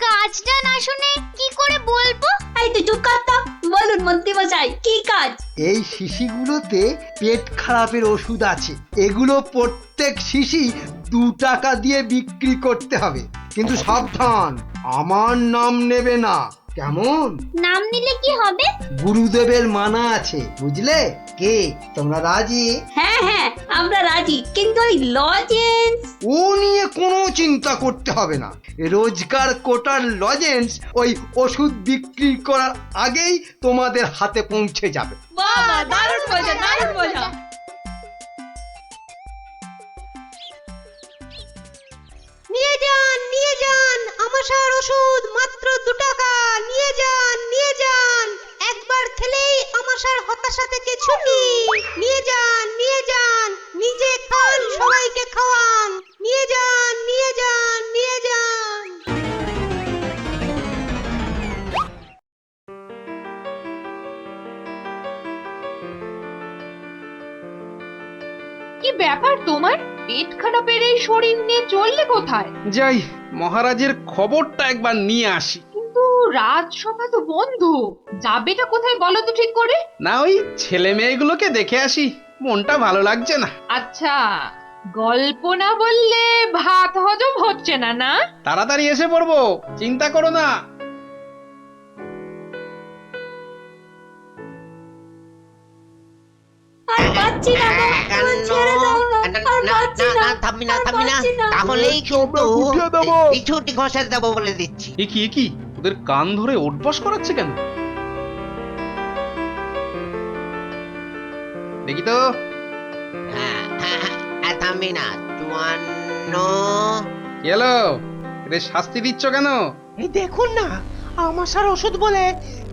কাজটা না শুনে কি করে বলবো? এই তুই চুপ কর তো। বলুন মন্ত্রী মশাই, কি কাজ? এই শিশিগুলোতে পেট খারাপের ওষুধ আছে। এগুলো প্রত্যেক শিশি 2 টাকা দিয়ে বিক্রি করতে হবে, কিন্তু সাবধান, আমার নাম নেবে না, কেমন? নাম নিলে কি হবে? গুরুদেবের মানা আছে, বুঝলে? কে তোমরা রাজি? হ্যাঁ হ্যাঁ আমরা রাজি, কিন্তু ওই লজেন্স। ও নিয়ে কোনো চিন্তা করতে হবে না। রোজকার কোটার লজেন্স ওই ওষুধ বিক্রি করার আগেই তোমাদের হাতে পৌঁছে যাবে। বাবা দারুণ মজা, দারুণ মজা। নিয়ে যান আমাশার ওষুধ, মাত্র 2 টাকা। নিয়ে যান, একবার খেলেই আমাশার হতাশা থেকে ছুটি। নিয়ে যান, নিজে খান, সবাইকে খাওয়ান। নিয়ে যান। কি ব্যাপার তোমার? পেট খারাপের এই শরীর নিয়ে চললে কোথায়? যাই মহারাজের খবরটা একবার নিয়ে আসি। কিন্তু রাজসভা তো বন্ধ, যাবেটা কোথায় বলো তো ঠিক করে? না ওই ছেলে মেয়েগুলোকে দেখে আসি, মনটা ভালো লাগছে না। আচ্ছা, গল্প না বললে ভাত হজম হচ্ছে না না? তাড়াতাড়ি এসে পড়বো, চিন্তা করো না। আর পাচ্ছি না গো, আমার ছেড়ে দাও না। আর পাচ্ছি না, থামবি না, তাহলেই কিন্তু এই ছুটি ঘষে দেবো বলে দিচ্ছি। কি ওদের কান ধরে ওঠবস করাচ্ছে কেন? দেখি তো। থামবি না, 54। কি হলো? এদের শাস্তি দিচ্ছ কেন? এই দেখুন না, আমাশার ওষুধ বলে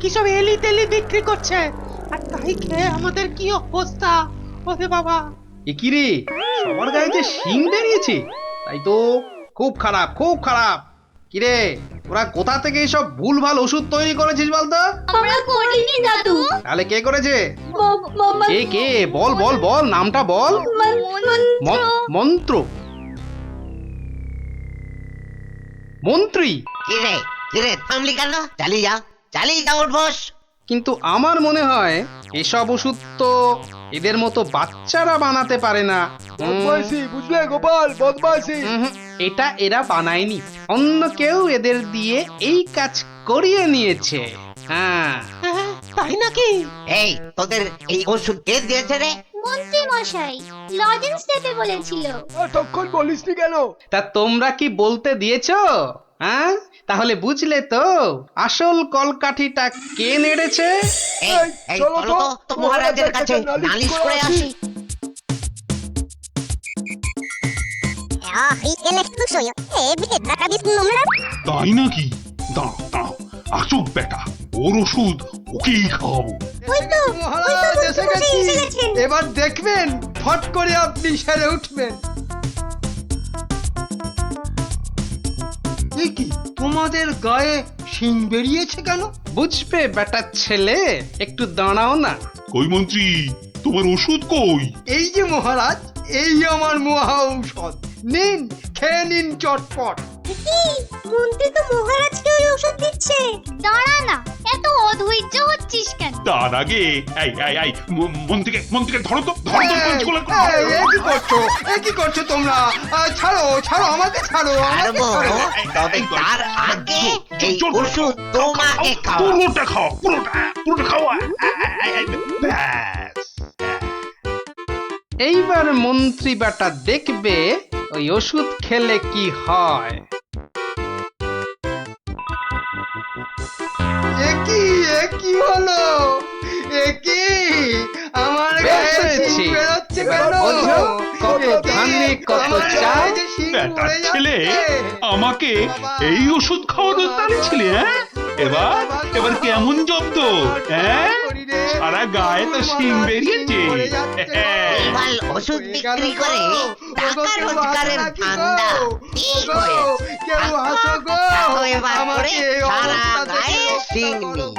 কি সব এলি তেলি বিক্রি করছে, আর তাই খেয়ে আমাদের কি অবস্থা। ওরে বাবা, এ কি রে, সবার গায়ে যে শিং বেরিয়েছে, তাই তো খুব খারাপ। কি রে, ওরা কোথা থেকে এইসব ভুলভাল ওষুধ তৈরি করেছিস বলতো? আমরা করিনি দাদু। তাহলে কে করেছে? কে বল, নামটা বল। মন্ত্রী। কিরে থামলি কেন? চালিয়ে যা উঠবস। কিন্তু আমার মনে হয় এসব ওষুধ তো এদের মতো বাচ্চারা বানাতে পারে না। বুঝলে গোপাল, বদমাইশি। এটা এরা বানায়নি, অন্য কেউ এদের দিয়ে এই কাজ করিয়ে নিয়েছে। হ্যাঁ তাই নাকি? এই তোদের এই ওষুধ কে দিয়েছে রে? মন্ত্রী মশাই লজেন্স দিতে বলেছিল। তখন বলিসনি কেন? তা তোমরা কি বলতে দিয়েছো? হ্যাঁ, তাহলে বুঝলে তো আসল কলকাঠিটা কে নেড়েছে? চলো তো মহারাজের কাছে নালিশ করে আসি। তাই নাকি? দাঁড়াও দাঁড়াও, আসুক বেটা, ওর ওষুধ ওকেই খাওয়াবো। মহারাজ এসে গেছি। এবার দেখবেন ফট করে আপনি সেরে উঠবেন। এ কি, তোমাদের গায়ে শিং বেরিয়েছে কেন? বুঝবে বেটা ছেলে, একটু দাঁড়াও না। কই মন্ত্রী, তোমার ওষুধ কই? এই যে মহারাজ, এই আমার মহা ঔষধ, নিন খেয়ে নিন চটপট। মন্ত্রী তো মহারাজকে ওই ওষুধ দিচ্ছে। দাঁড়া না, এত অধৈর্য হচ্ছিস কেন? তার আগে এই মন্ত্রীকে ধরো তো, ধরো তো পঞ্চগুলো। কি করছো তোমরা? ছাড়ো ছাড়ো, আমাকে ছাড়ো, আমাকে ছাড়ো। তবে তার আগে এই ওষুধ তোমাকে খাও। পুরোটা খাও, পুরোটা খাওয়া। এইবার মন্ত্রী বেটা দেখবে ওই ওষুধ খেলে কি হয়। কি হলো? কি আমার গায়ে শিং বেরোচ্ছে কেন? কত ধানে কত চাল। বেটার ছেলে, আমাকে এই ওষুধ খাওয়ানোর তালে ছিলে? এবার কেমন জব্দ? হ্যাঁ, সারা গায়ে তো শিং বেরিয়েছে। এবার ওষুধ বিক্রি করে টাকা রোজগারের ধান্দা ঠিক হয়েছে। কেউ হাসো গো, এবার করে সারা গায়ে শিং নেই।